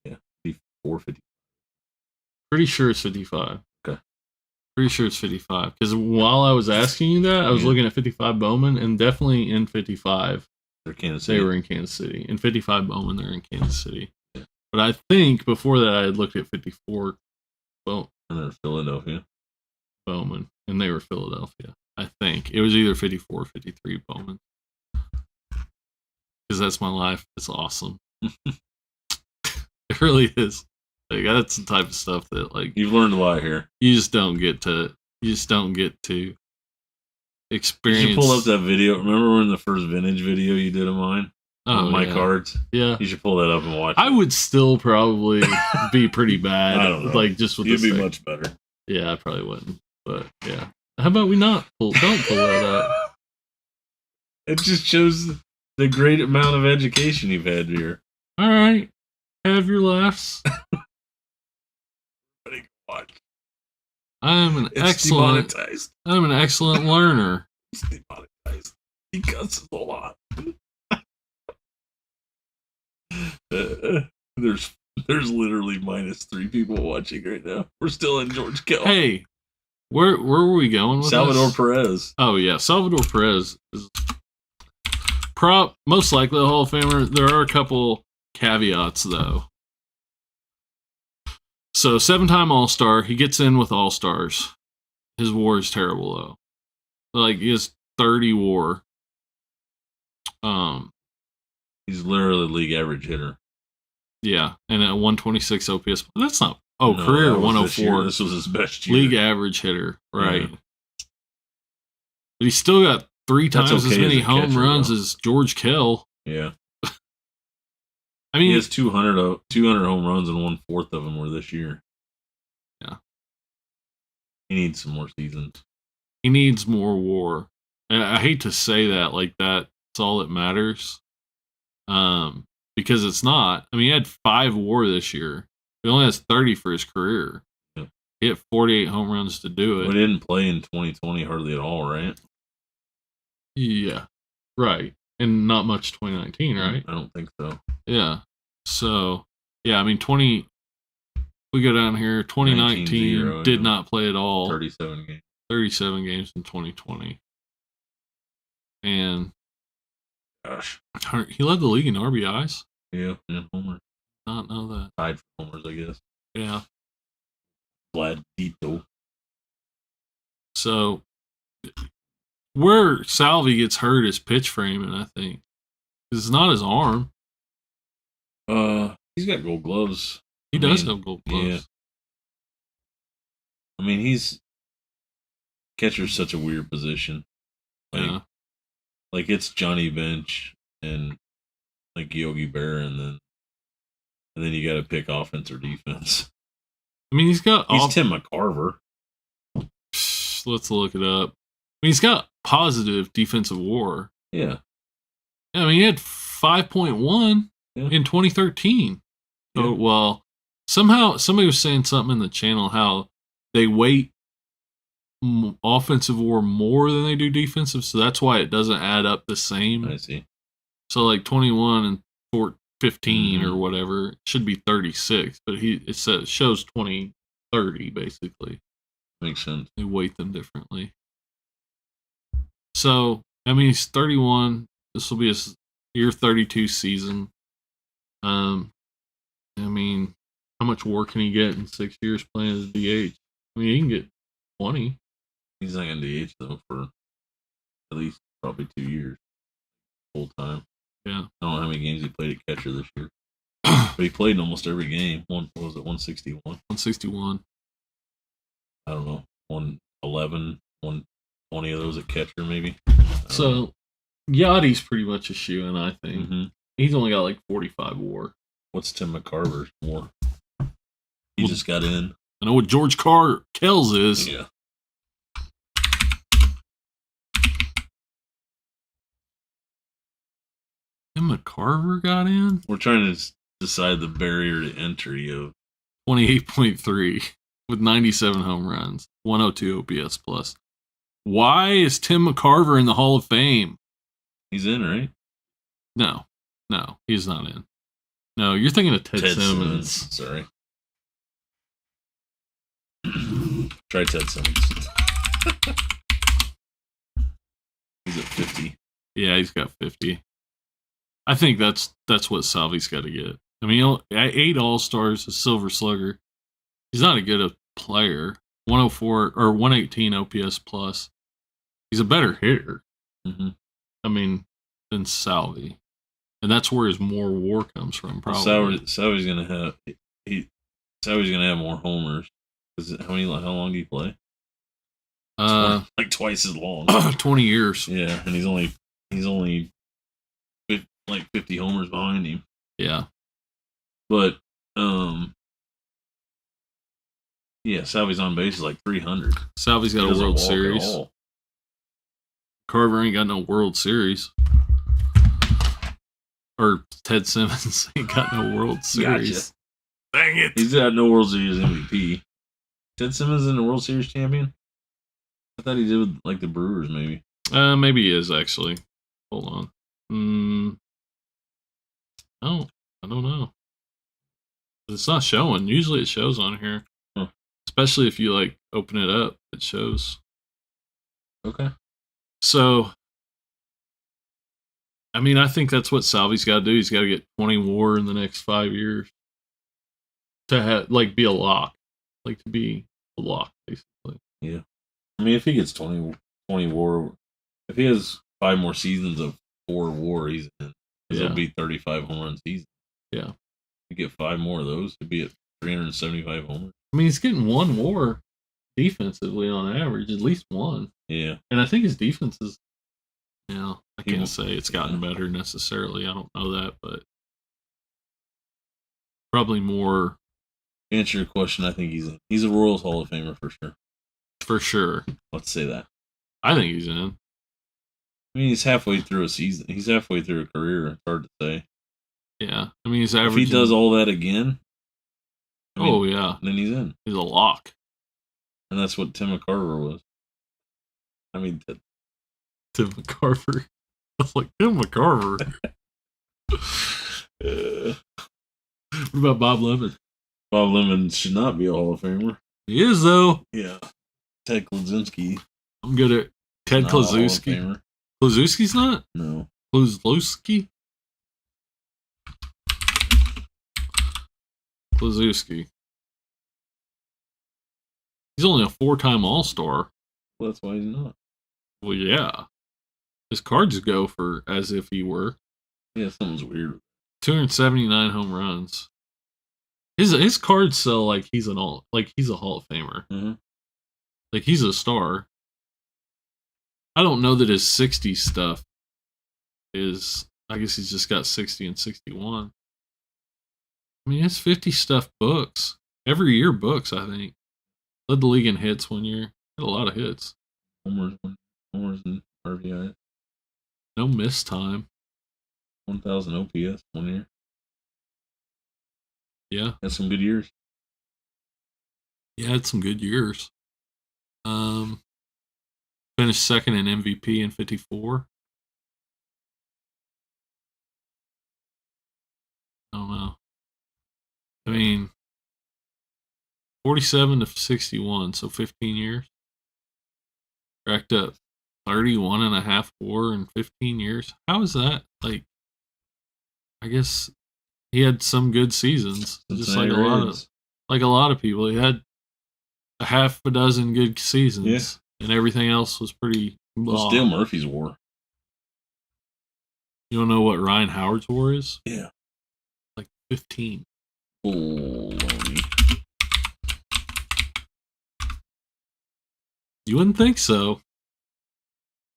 Yeah, 54, 50. Pretty sure it's 55. Okay. Pretty sure it's 55. Because while I was asking you that, I was looking at 55 Bowman, and definitely in 55, they're Kansas City. They were in Kansas City. In 55 Bowman, they're in Kansas City. Yeah. But I think before that, I had looked at 54 And they're Philadelphia. Bowman, and they were Philadelphia. I think. It was either 54 or 53 Bowman. Because that's my life. It's awesome. It really is. Like, that's the type of stuff that, like, you've learned a lot here. You just don't get to experience. You should pull up that video. Remember when the first vintage video you did of mine? Oh, my cards? Yeah. You should pull that up and watch I it. would still probably be pretty bad. I don't know. Like, just with You'd be thing. much better. Yeah, I probably wouldn't. But, yeah. How about we don't pull that up? It just shows the great amount of education you've had here. All right. Have your laughs. I'm an excellent learner. It's demonetized. He cusses a lot. There's literally -3 people watching right now. We're still in George Kell. Hey, where were we going with Salvador this? Perez. Oh yeah, Salvador Perez is most likely a Hall of Famer. There are a couple caveats though. So 7-time All-Star, he gets in with All-Stars. His WAR is terrible though. Like he has 30 WAR. He's literally a league average hitter. Yeah, and at 126 OPS. That's not. Oh, No, career that was 104. This was his best year. League average hitter, right? Yeah. But he's still got 3 times That's okay as many as a home catcher, runs though. as George Kell. Yeah. I mean, He has 200 home runs, and 1/4 of them were this year. Yeah. He needs some more seasons. He needs more WAR. And I hate to say that, like that's all that matters. Because it's not. I mean, he had 5 WAR this year. He only has 30 for his career. Yeah. He hit 48 home runs to do it. We didn't play in 2020 hardly at all, right? Yeah, right. And not much 2019, right? I don't think so. Yeah. So, yeah, I mean, we go down here, 2019 did not play at all. 37 games. 37 games in 2020. And gosh, he led the league in RBIs. Yeah, homer. Not know that. Tied for homers, I guess. Yeah. Vladito. So, where Salvi gets hurt is pitch framing, I think. It's not his arm. He's got gold gloves. He does have gold gloves. Yeah. I mean, catcher's such a weird position. Like it's Johnny Bench and like Yogi Berra, and then you got to pick offense or defense. I mean, he's Tim McCarver. Let's look it up. I mean, he's got positive defensive WAR. Yeah. I mean, he had 5.1 in 2013. Yeah. So, well, somehow somebody was saying something in the channel how they weight offensive WAR more than they do defensive, so that's why it doesn't add up the same. I see. So like 21 and 15 or whatever should be 36, but it shows 20, 30 basically. Makes sense. They weight them differently. So I mean, he's 31. This will be his year 32 season. I mean, how much WAR can he get in 6 years playing as a DH? I mean, he can get 20. He's not going to DH, though, for at least probably 2 years. Full time. Yeah. I don't know how many games he played at catcher this year. But he played in almost every game. What was it, 161? 161. I don't know. 111, 120 of those at catcher, maybe. So, Yachty's pretty much a shoe-in, I think. Mm-hmm. He's only got like 45 WAR. What's Tim McCarver's WAR? He just got in. I know what George Kells is. Yeah. Tim McCarver got in? We're trying to decide the barrier to entry of 28.3 with 97 home runs, 102 OPS plus. Why is Tim McCarver in the Hall of Fame? He's in, right? No, he's not in. No, you're thinking of Ted Simmons. Sorry. Try Ted Simmons. He's at 50. Yeah, he's got 50. I think that's what Salvi's got to get. I mean, 8 All-Stars, a Silver Slugger. He's not a good player. 104 or 118 OPS plus. He's a better hitter. Mm-hmm. I mean, than Salvi, and that's where his more WAR comes from. Probably Salvi's gonna have more homers. How long do you play? Like twice as long. 20 years. Yeah, and he's only like 50 homers behind him. Yeah, but yeah, Salvi's on base is like 300. Salvi's got a World Series. Carver ain't got no World Series. Or Ted Simmons ain't got no World Series. Gotcha. Dang it. He's got no World Series MVP. Ted Simmons is the World Series champion? I thought he did with like the Brewers, maybe. Maybe he is, actually. Hold on. Oh, I don't know. It's not showing. Usually it shows on here. Huh. Especially if you like open it up, it shows. Okay. So, I mean, I think that's what Salvi's got to do. He's got to get 20 WAR in the next 5 years to have, be a lock, to be a lock, basically. Yeah, I mean, if he gets 20 WAR, if he has 5 more seasons of 4 WAR, he's in. It'll be 35 home run season. Yeah, you get 5 more of those, he'd be at 375 homers. I mean, he's getting 1 WAR defensively on average, at least 1. Yeah. And I think his defense is, I can't say it's gotten better necessarily. I don't know that, but probably more. To answer your question, I think he's a Royals Hall of Famer for sure. for sure. Let's say that. I think he's in. I mean, he's halfway through a season. He's halfway through a career. It's hard to say. Yeah. I mean, he's averaging... If he does all that again... yeah. Then he's in. He's a lock. And that's what Tim McCarver was. I mean... Tim McCarver. I was like, Tim McCarver? What about Bob Lemon? Bob Lemon should not be a Hall of Famer. He is, though. Yeah. Ted Kluszewski. I'm good at Ted Kluszewski. Kluszewski's not? No. Kluszewski? Kluszewski. He's only a 4-time All-Star. Well, that's why he's not. Well, yeah. His cards go for as if he were. Yeah, something's weird. 279 home runs. His cards sell like he's a Hall of Famer. Mm-hmm. Like he's a star. I don't know that his 60 stuff is. I guess he's just got 60 and 61. I mean, his 50 stuff books every year. Books, I think, led the league in hits one year. Had a lot of hits. Homers and RBI. No missed time. 1,000 OPS 1 year. Yeah, had some good years. Yeah, had some good years. Finished second in MVP in 54. I don't know. I mean, 47 to 61, so 15 years. Racked up 31 and a half WAR in 15 years. How is that? Like, I guess he had some good seasons, just like a lot of people. He had a half a dozen good seasons, and everything else was pretty. Well, still Murphy's WAR. You don't know what Ryan Howard's WAR is? Yeah, like 15. Baloney. You wouldn't think so.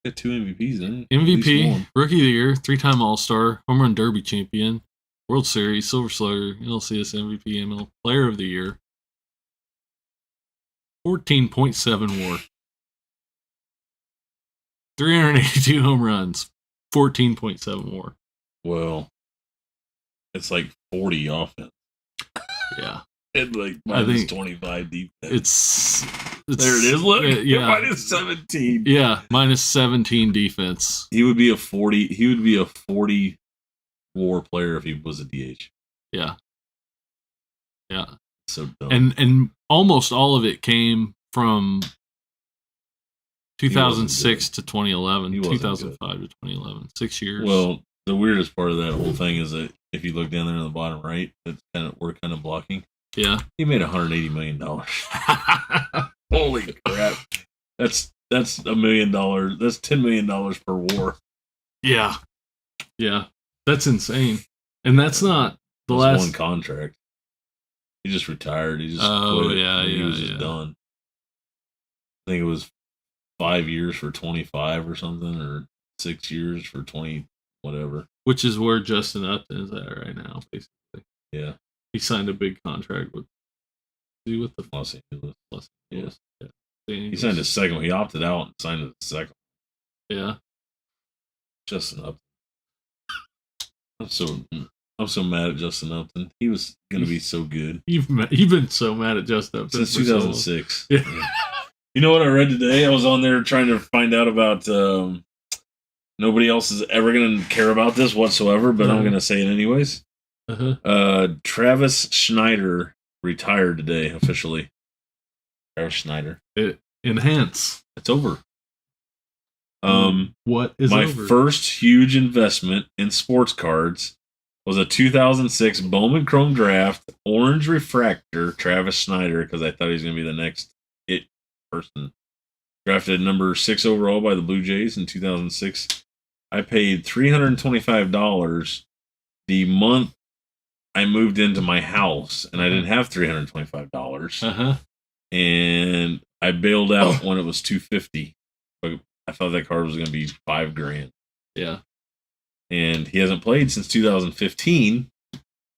Got 2 MVPs in it. MVP, Rookie of the Year, 3-time All-Star, Home Run Derby champion, World Series, Silver Slugger, NLCS MVP, ML Player of the Year. 14.7 WAR. 382 home runs. 14.7 WAR. Well, it's like 40 offense. Yeah. And like minus 25 defense. It's there it is. Look, yeah. minus 17. Yeah, minus 17 defense. He would be a 40 WAR player if he was a DH. Yeah. Yeah. So dumb. And almost all of it came from 2006 to 2011, 2005 to 2011, 6 years. Well, the weirdest part of that whole thing is that if you look down there in the bottom right, we're kind of blocking. Yeah, he made $180 million. Holy crap! That's $1 million. That's $10 million per WAR. Yeah, that's insane. And that's not the last one contract. He just retired. He just quit. He was just done. I think it was 5 years for 25 or something, or 6 years for 20, whatever. Which is where Justin Upton is at right now, basically. Yeah. He signed a big contract with the Los Angeles. Yeah. He signed a second one. He opted out and signed a second one. Yeah. Justin Upton. I'm so mad at Justin Upton. He was going to be so good. You've been so mad at Justin Upton since 2006. Yeah. You know what I read today? I was on there trying to find out about. Nobody else is ever going to care about this whatsoever, but I'm going to say it anyways. Travis Schneider retired today officially. Travis Schneider. Enhance. It's over. What is my over? first huge investment in sports cards was a 2006 Bowman Chrome Draft orange refractor Travis Schneider, because I thought he was going to be the next person. Drafted number 6 overall by the Blue Jays in 2006. I paid $325 the month I moved into my house, and I didn't have $325. And I bailed out when it was $250. But I thought that card was going to be $5,000. Yeah. And he hasn't played since 2015,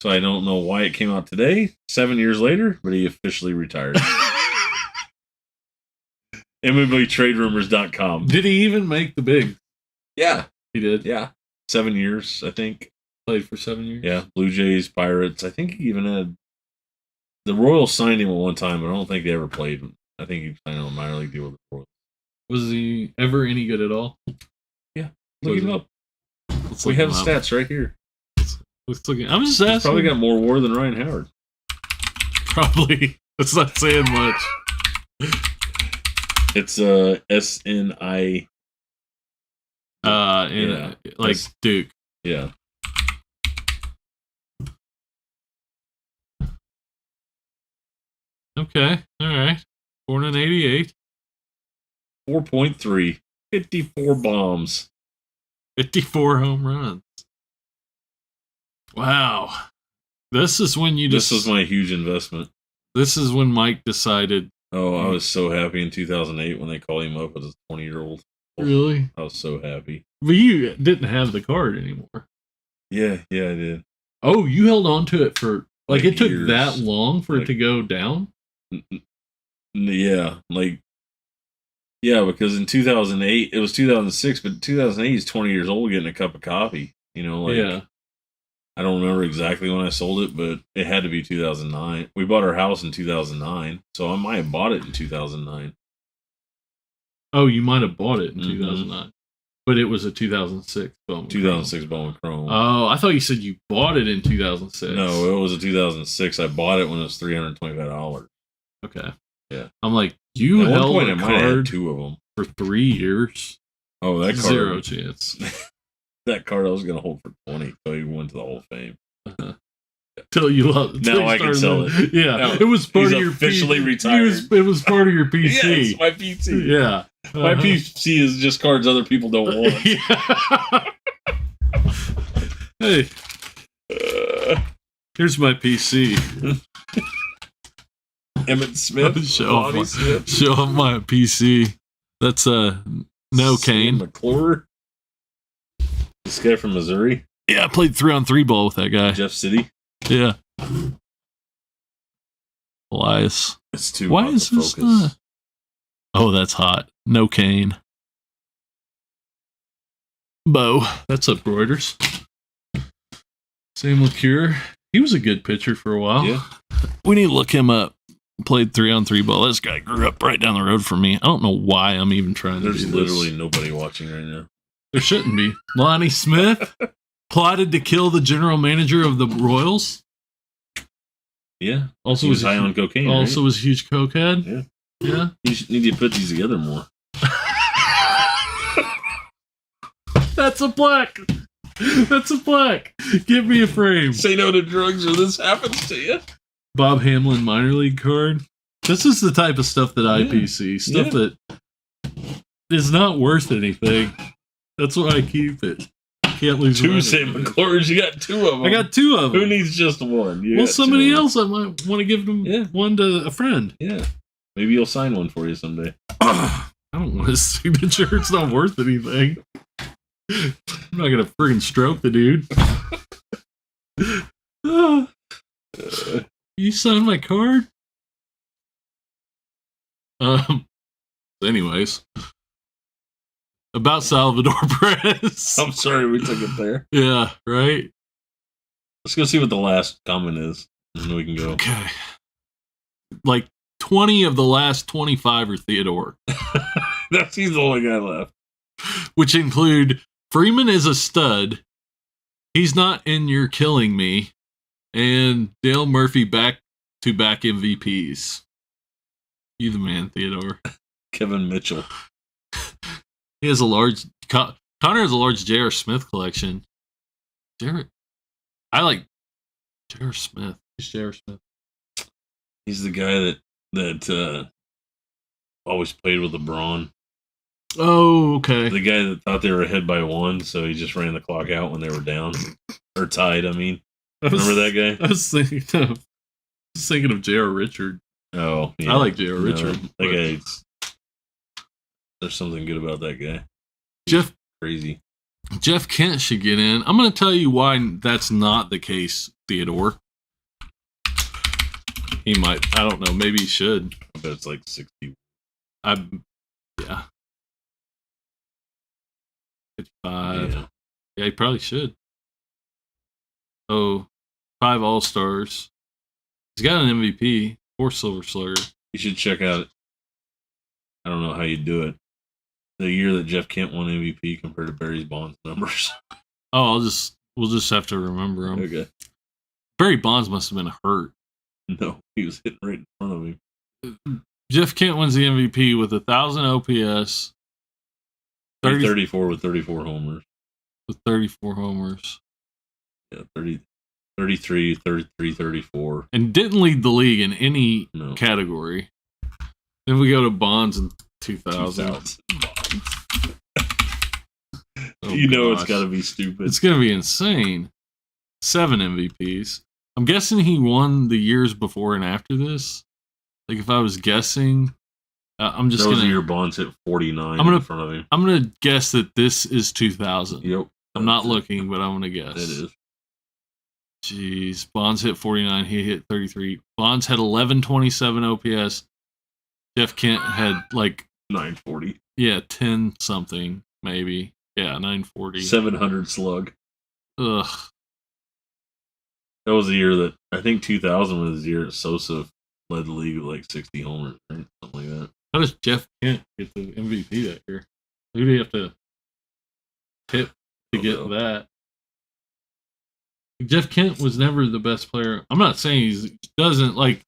so I don't know why it came out today, 7 years later, but he officially retired. MLBTradeRumors.com. Did he even make the big? Yeah. He did? Yeah. 7 years, I think. Played for 7 years? Yeah. Blue Jays, Pirates. I think he even had... The Royals signed him at one time, but I don't think they ever played him. I think he signed on a minor league deal with the Royals. Was he ever any good at all? Yeah. Look him up. We look have stats right here. I'm just asking. He's probably got more WAR than Ryan Howard. Probably. That's not saying much. It's SNI. Like Duke. Yeah. Okay. All right. Born in 88. 4.3. 54 bombs. 54 home runs. Wow. This is when This was my huge investment. This is when Mike decided. Oh, I was so happy in 2008 when they called him up as a 20-year-old. Really? I was so happy. But you didn't have the card anymore. Yeah, I did. Oh, you held on to it for like it took years. that long for it to go down? Yeah, because in 2008, it was 2006, but 2008 he's 20 years old getting a cup of coffee. Yeah. I don't remember exactly when I sold it, but it had to be 2009. We bought our house in 2009, so I might have bought it in 2009. Oh, you might have bought it in 2009. But it was a 2006 Bowman 2006 Bowman Chrome. Oh, I thought you said you bought it in 2006. No, it was a 2006. I bought it when it was $325. Okay. Yeah. I'm like, you At held one point, a I might have had card 2 of them. for 3 years? Oh, that card. Zero chance. That card I was going to hold for 20 until he went to the Hall of Fame. Till you loved. Now I can sell it. Yeah, now, it was part of your officially retired. It was part of your PC. Yeah, it's my PC. Yeah, my PC is just cards other people don't want. Hey, here's my PC. Emmett Smith. Show off my PC. That's no Kane McClure. This guy from Missouri. Yeah, I played 3-on-3 ball with that guy. Jeff City. Yeah. Elias. It's too Why hot is to this focus. not? Oh, that's hot. No Kane. Bo. That's up, Reuters. Sam LeCure. He was a good pitcher for a while. Yeah. We need to look him up. Played 3-on-3 ball. This guy grew up right down the road from me. I don't know why I'm even trying to do this. There's literally nobody watching right now. There shouldn't be. Lonnie Smith plotted to kill the general manager of the Royals. Yeah. Also he was high on cocaine. Also right? was a huge cokehead. Yeah. Yeah. You need to put these together more. That's a plaque. That's a plaque. Give me a frame. Say no to drugs or this happens to you. Bob Hamlin minor league card. This is the type of stuff that IPC. Stuff that is not worth anything. That's why I keep it. Can't lose 2 Sam McClures. You got 2 of them. I got 2 of them. Who needs just 1? Well, somebody else I might want to give them one to a friend. Yeah. Maybe you'll sign one for you someday. I don't want his signature. It's not worth anything. I'm not going to friggin' stroke the dude. You signed my card? Anyways. About Salvador Perez. I'm sorry we took it there. Yeah, right? Let's go see what the last comment is, and then we can go. Okay. Like 20 of the last 25 are Theodore. He's the only guy left. Which include Freeman is a stud. He's not in You're Killing Me. And Dale Murphy back-to-back MVPs. You the man, Theodore. Kevin Mitchell. He has a large... Connor has a large J.R. Smith collection. I like J.R. Smith. Who's J.R. Smith? He's the guy that always played with LeBron. Oh, okay. The guy that thought they were ahead by 1, so he just ran the clock out when they were down. Or tied, I mean. Remember that guy? I was thinking of J.R. Richard. Oh, yeah. I like J.R. Richard. That guy, there's something good about that guy. Crazy. Jeff Kent should get in. I'm going to tell you why that's not the case, Theodore. He might. I don't know. Maybe he should. I bet it's like 60. Yeah. 55. Yeah, he probably should. Oh, 5 All-Stars. He's got an MVP, 4 Silver Slugger. You should check out, I don't know how you do it, the year that Jeff Kent won MVP compared to Barry Bonds numbers. Oh, we'll just have to remember him. Okay. Barry Bonds must have been hurt. No, he was hitting right in front of him. Jeff Kent wins the MVP with 1,000 OPS. 34 with 34 homers. With 34 homers. Yeah, 33, 33, 34. And didn't lead the league in any category. Then we go to Bonds in 2000. You know it's got to be stupid. It's going to be insane. 7 MVPs. I'm guessing he won the years before and after this. Like, if I was guessing, I'm just going to... That was the year Bonds hit 49 in front of him. I'm going to guess that this is 2000. Yep. I'm not looking, but I'm going to guess. It is. Jeez. Bonds hit 49. He hit 33. Bonds had 1127 OPS. Jeff Kent had, like... 940. Yeah, 10 something, maybe. Yeah, 940. 700 slug. Ugh. That was the year that... I think 2000 was the year that Sosa led the league with like 60 homers, right? Something like that. How does Jeff Kent get the MVP that year? Who do you have to hit to get that? Jeff Kent was never the best player. I'm not saying he doesn't like.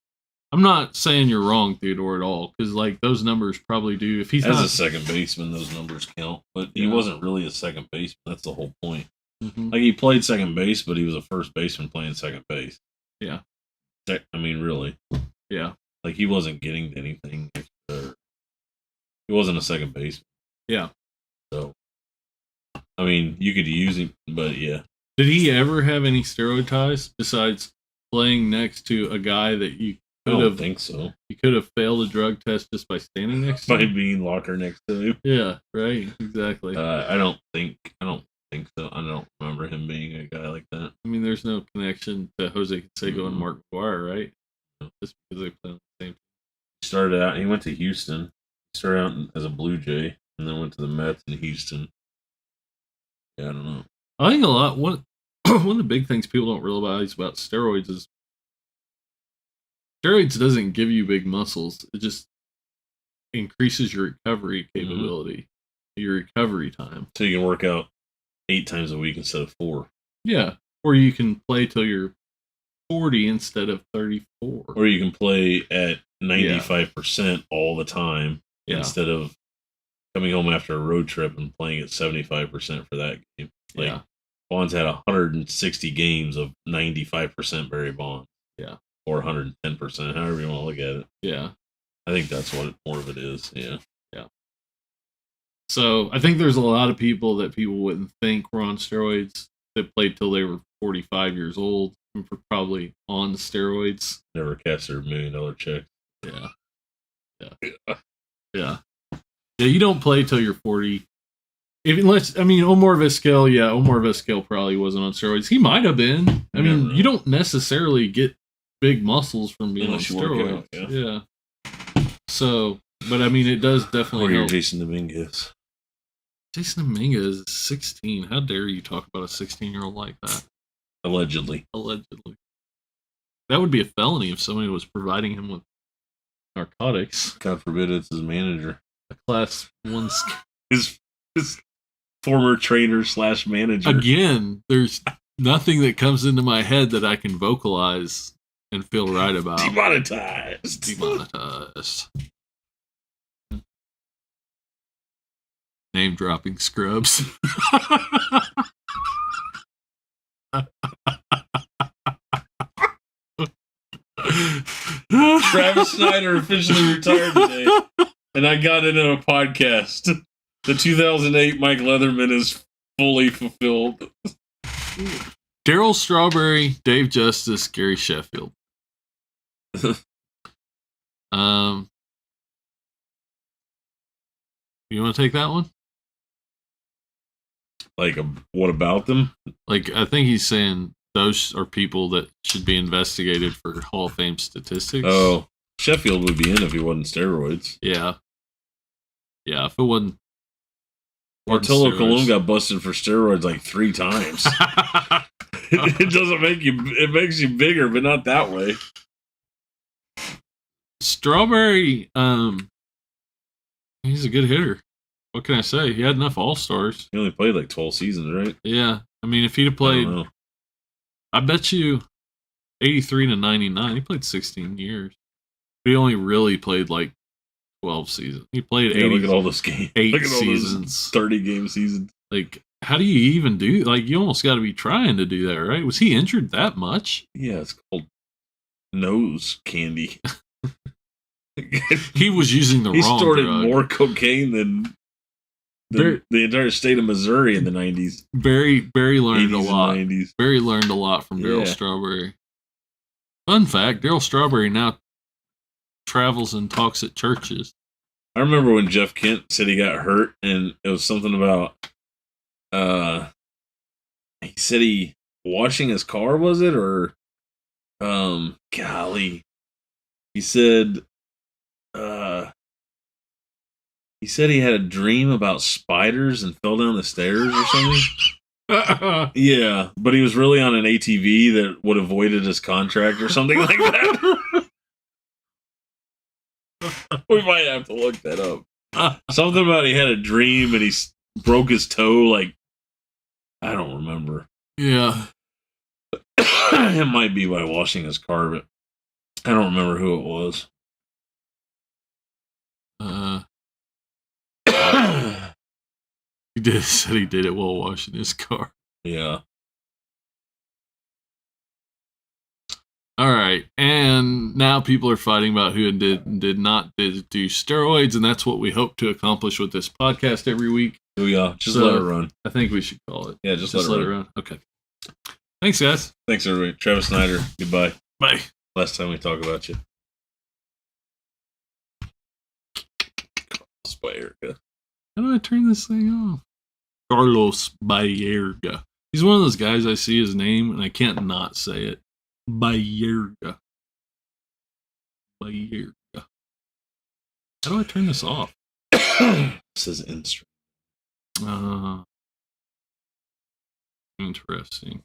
I'm not saying you're wrong, Theodore, at all, because like those numbers probably do. If he's as not a second baseman, those numbers count. But he wasn't really a second baseman. That's the whole point. Mm-hmm. Like he played second base, but he was a first baseman playing second base. Yeah. I mean, really. Yeah. Like he wasn't getting anything extra. He wasn't a second baseman. Yeah. So, I mean, you could use him, but yeah. Did he ever have any steroid ties besides playing next to a guy that you could have? I don't think so. You could have failed a drug test just by standing next to him? By being locker next to him. Yeah, right. Exactly. I don't think so. I don't remember him being a guy like that. I mean, there's no connection to Jose Canseco and Mark McGwire, right? Just because they play on the same team. He went to Houston. He started out as a Blue Jay and then went to the Mets in Houston. Yeah, I don't know. I think one of the big things people don't realize about steroids is steroids doesn't give you big muscles. It just increases your recovery capability, your recovery time. So you can work out 8 times a week instead of 4. Yeah, or you can play till you're 40 instead of 34. Or you can play at 95% all the time instead of coming home after a road trip and playing at 75% for that game. Like Bonds had 160 games of 95% Barry Bonds. Yeah. Or 110%, however you want to look at it. Yeah. I think that's what more of it is. Yeah. Yeah. So I think there's a lot of people that people wouldn't think were on steroids that played till they were 45 years old and were probably on steroids. Never cashed their $1 million check. Yeah. Yeah. Yeah. Yeah, you don't play till you're 40. Omar Vizquel probably wasn't on steroids. He might have been. I mean, you don't necessarily get big muscles from being on steroids. Yeah. So, but I mean, it does definitely help. Or you're help. Jason Dominguez. Jason Dominguez is 16. How dare you talk about a 16-year-old like that? Allegedly. That would be a felony if somebody was providing him with narcotics. God forbid it's his manager. A class 1. His former trainer / manager. Again, there's nothing that comes into my head that I can vocalize and feel right about. Demonetized. Name dropping scrubs. Travis Snyder officially retired today, and I got it in a podcast. The 2008 Mike Leatherman is fully fulfilled. Darryl Strawberry, Dave Justice, Gary Sheffield. You want to take that one? Like, what about them? Like, I think he's saying those are people that should be investigated for Hall of Fame statistics. Oh, Sheffield would be in if he wasn't steroids. Yeah. Yeah, if it wasn't. Bartolo Colon got busted for steroids like 3 times. It doesn't make you. It makes you bigger, but not that way. Strawberry, he's a good hitter. What can I say? He had enough All-Stars. He only played like 12 seasons, right? Yeah. I mean, if he'd have played, I bet you 83 to 99, he played 16 years. But he only really played like 12 seasons. He played 80. Look at all those games. 8 seasons. 30-game seasons. Like, how do you even do, like, you almost got to be trying to do that, right? Was he injured that much? Yeah, it's called nose candy. He was using the wrong drug. He stored more cocaine than the entire state of Missouri in the 90s. Barry learned a lot. Barry learned a lot from Darryl Strawberry. Fun fact, Darryl Strawberry now travels and talks at churches. I remember when Jeff Kent said he got hurt, and it was something about, he said he, washing his car, was it? Or, golly. He said he had a dream about spiders and fell down the stairs or something. Yeah, but he was really on an ATV that would have voided his contract or something like that. We might have to look that up. Something about he had a dream and he broke his toe. Like, I don't remember. Yeah. It might be by washing his car, but I don't remember who it was. He said he did it while washing his car. Yeah. All right, and now people are fighting about who did not do steroids, and that's what we hope to accomplish with this podcast every week. Oh yeah, just let it run. I think we should call it. Yeah, just let it run. Okay. Thanks, guys. Thanks, everybody. Travis Snyder. Goodbye. Bye. Last time we talk about you. Carlos Baerga. How do I turn this thing off? Carlos Baerga. He's one of those guys I see his name and I can't not say it. Baerga. Baerga. How do I turn this off? This is instrument. Interesting.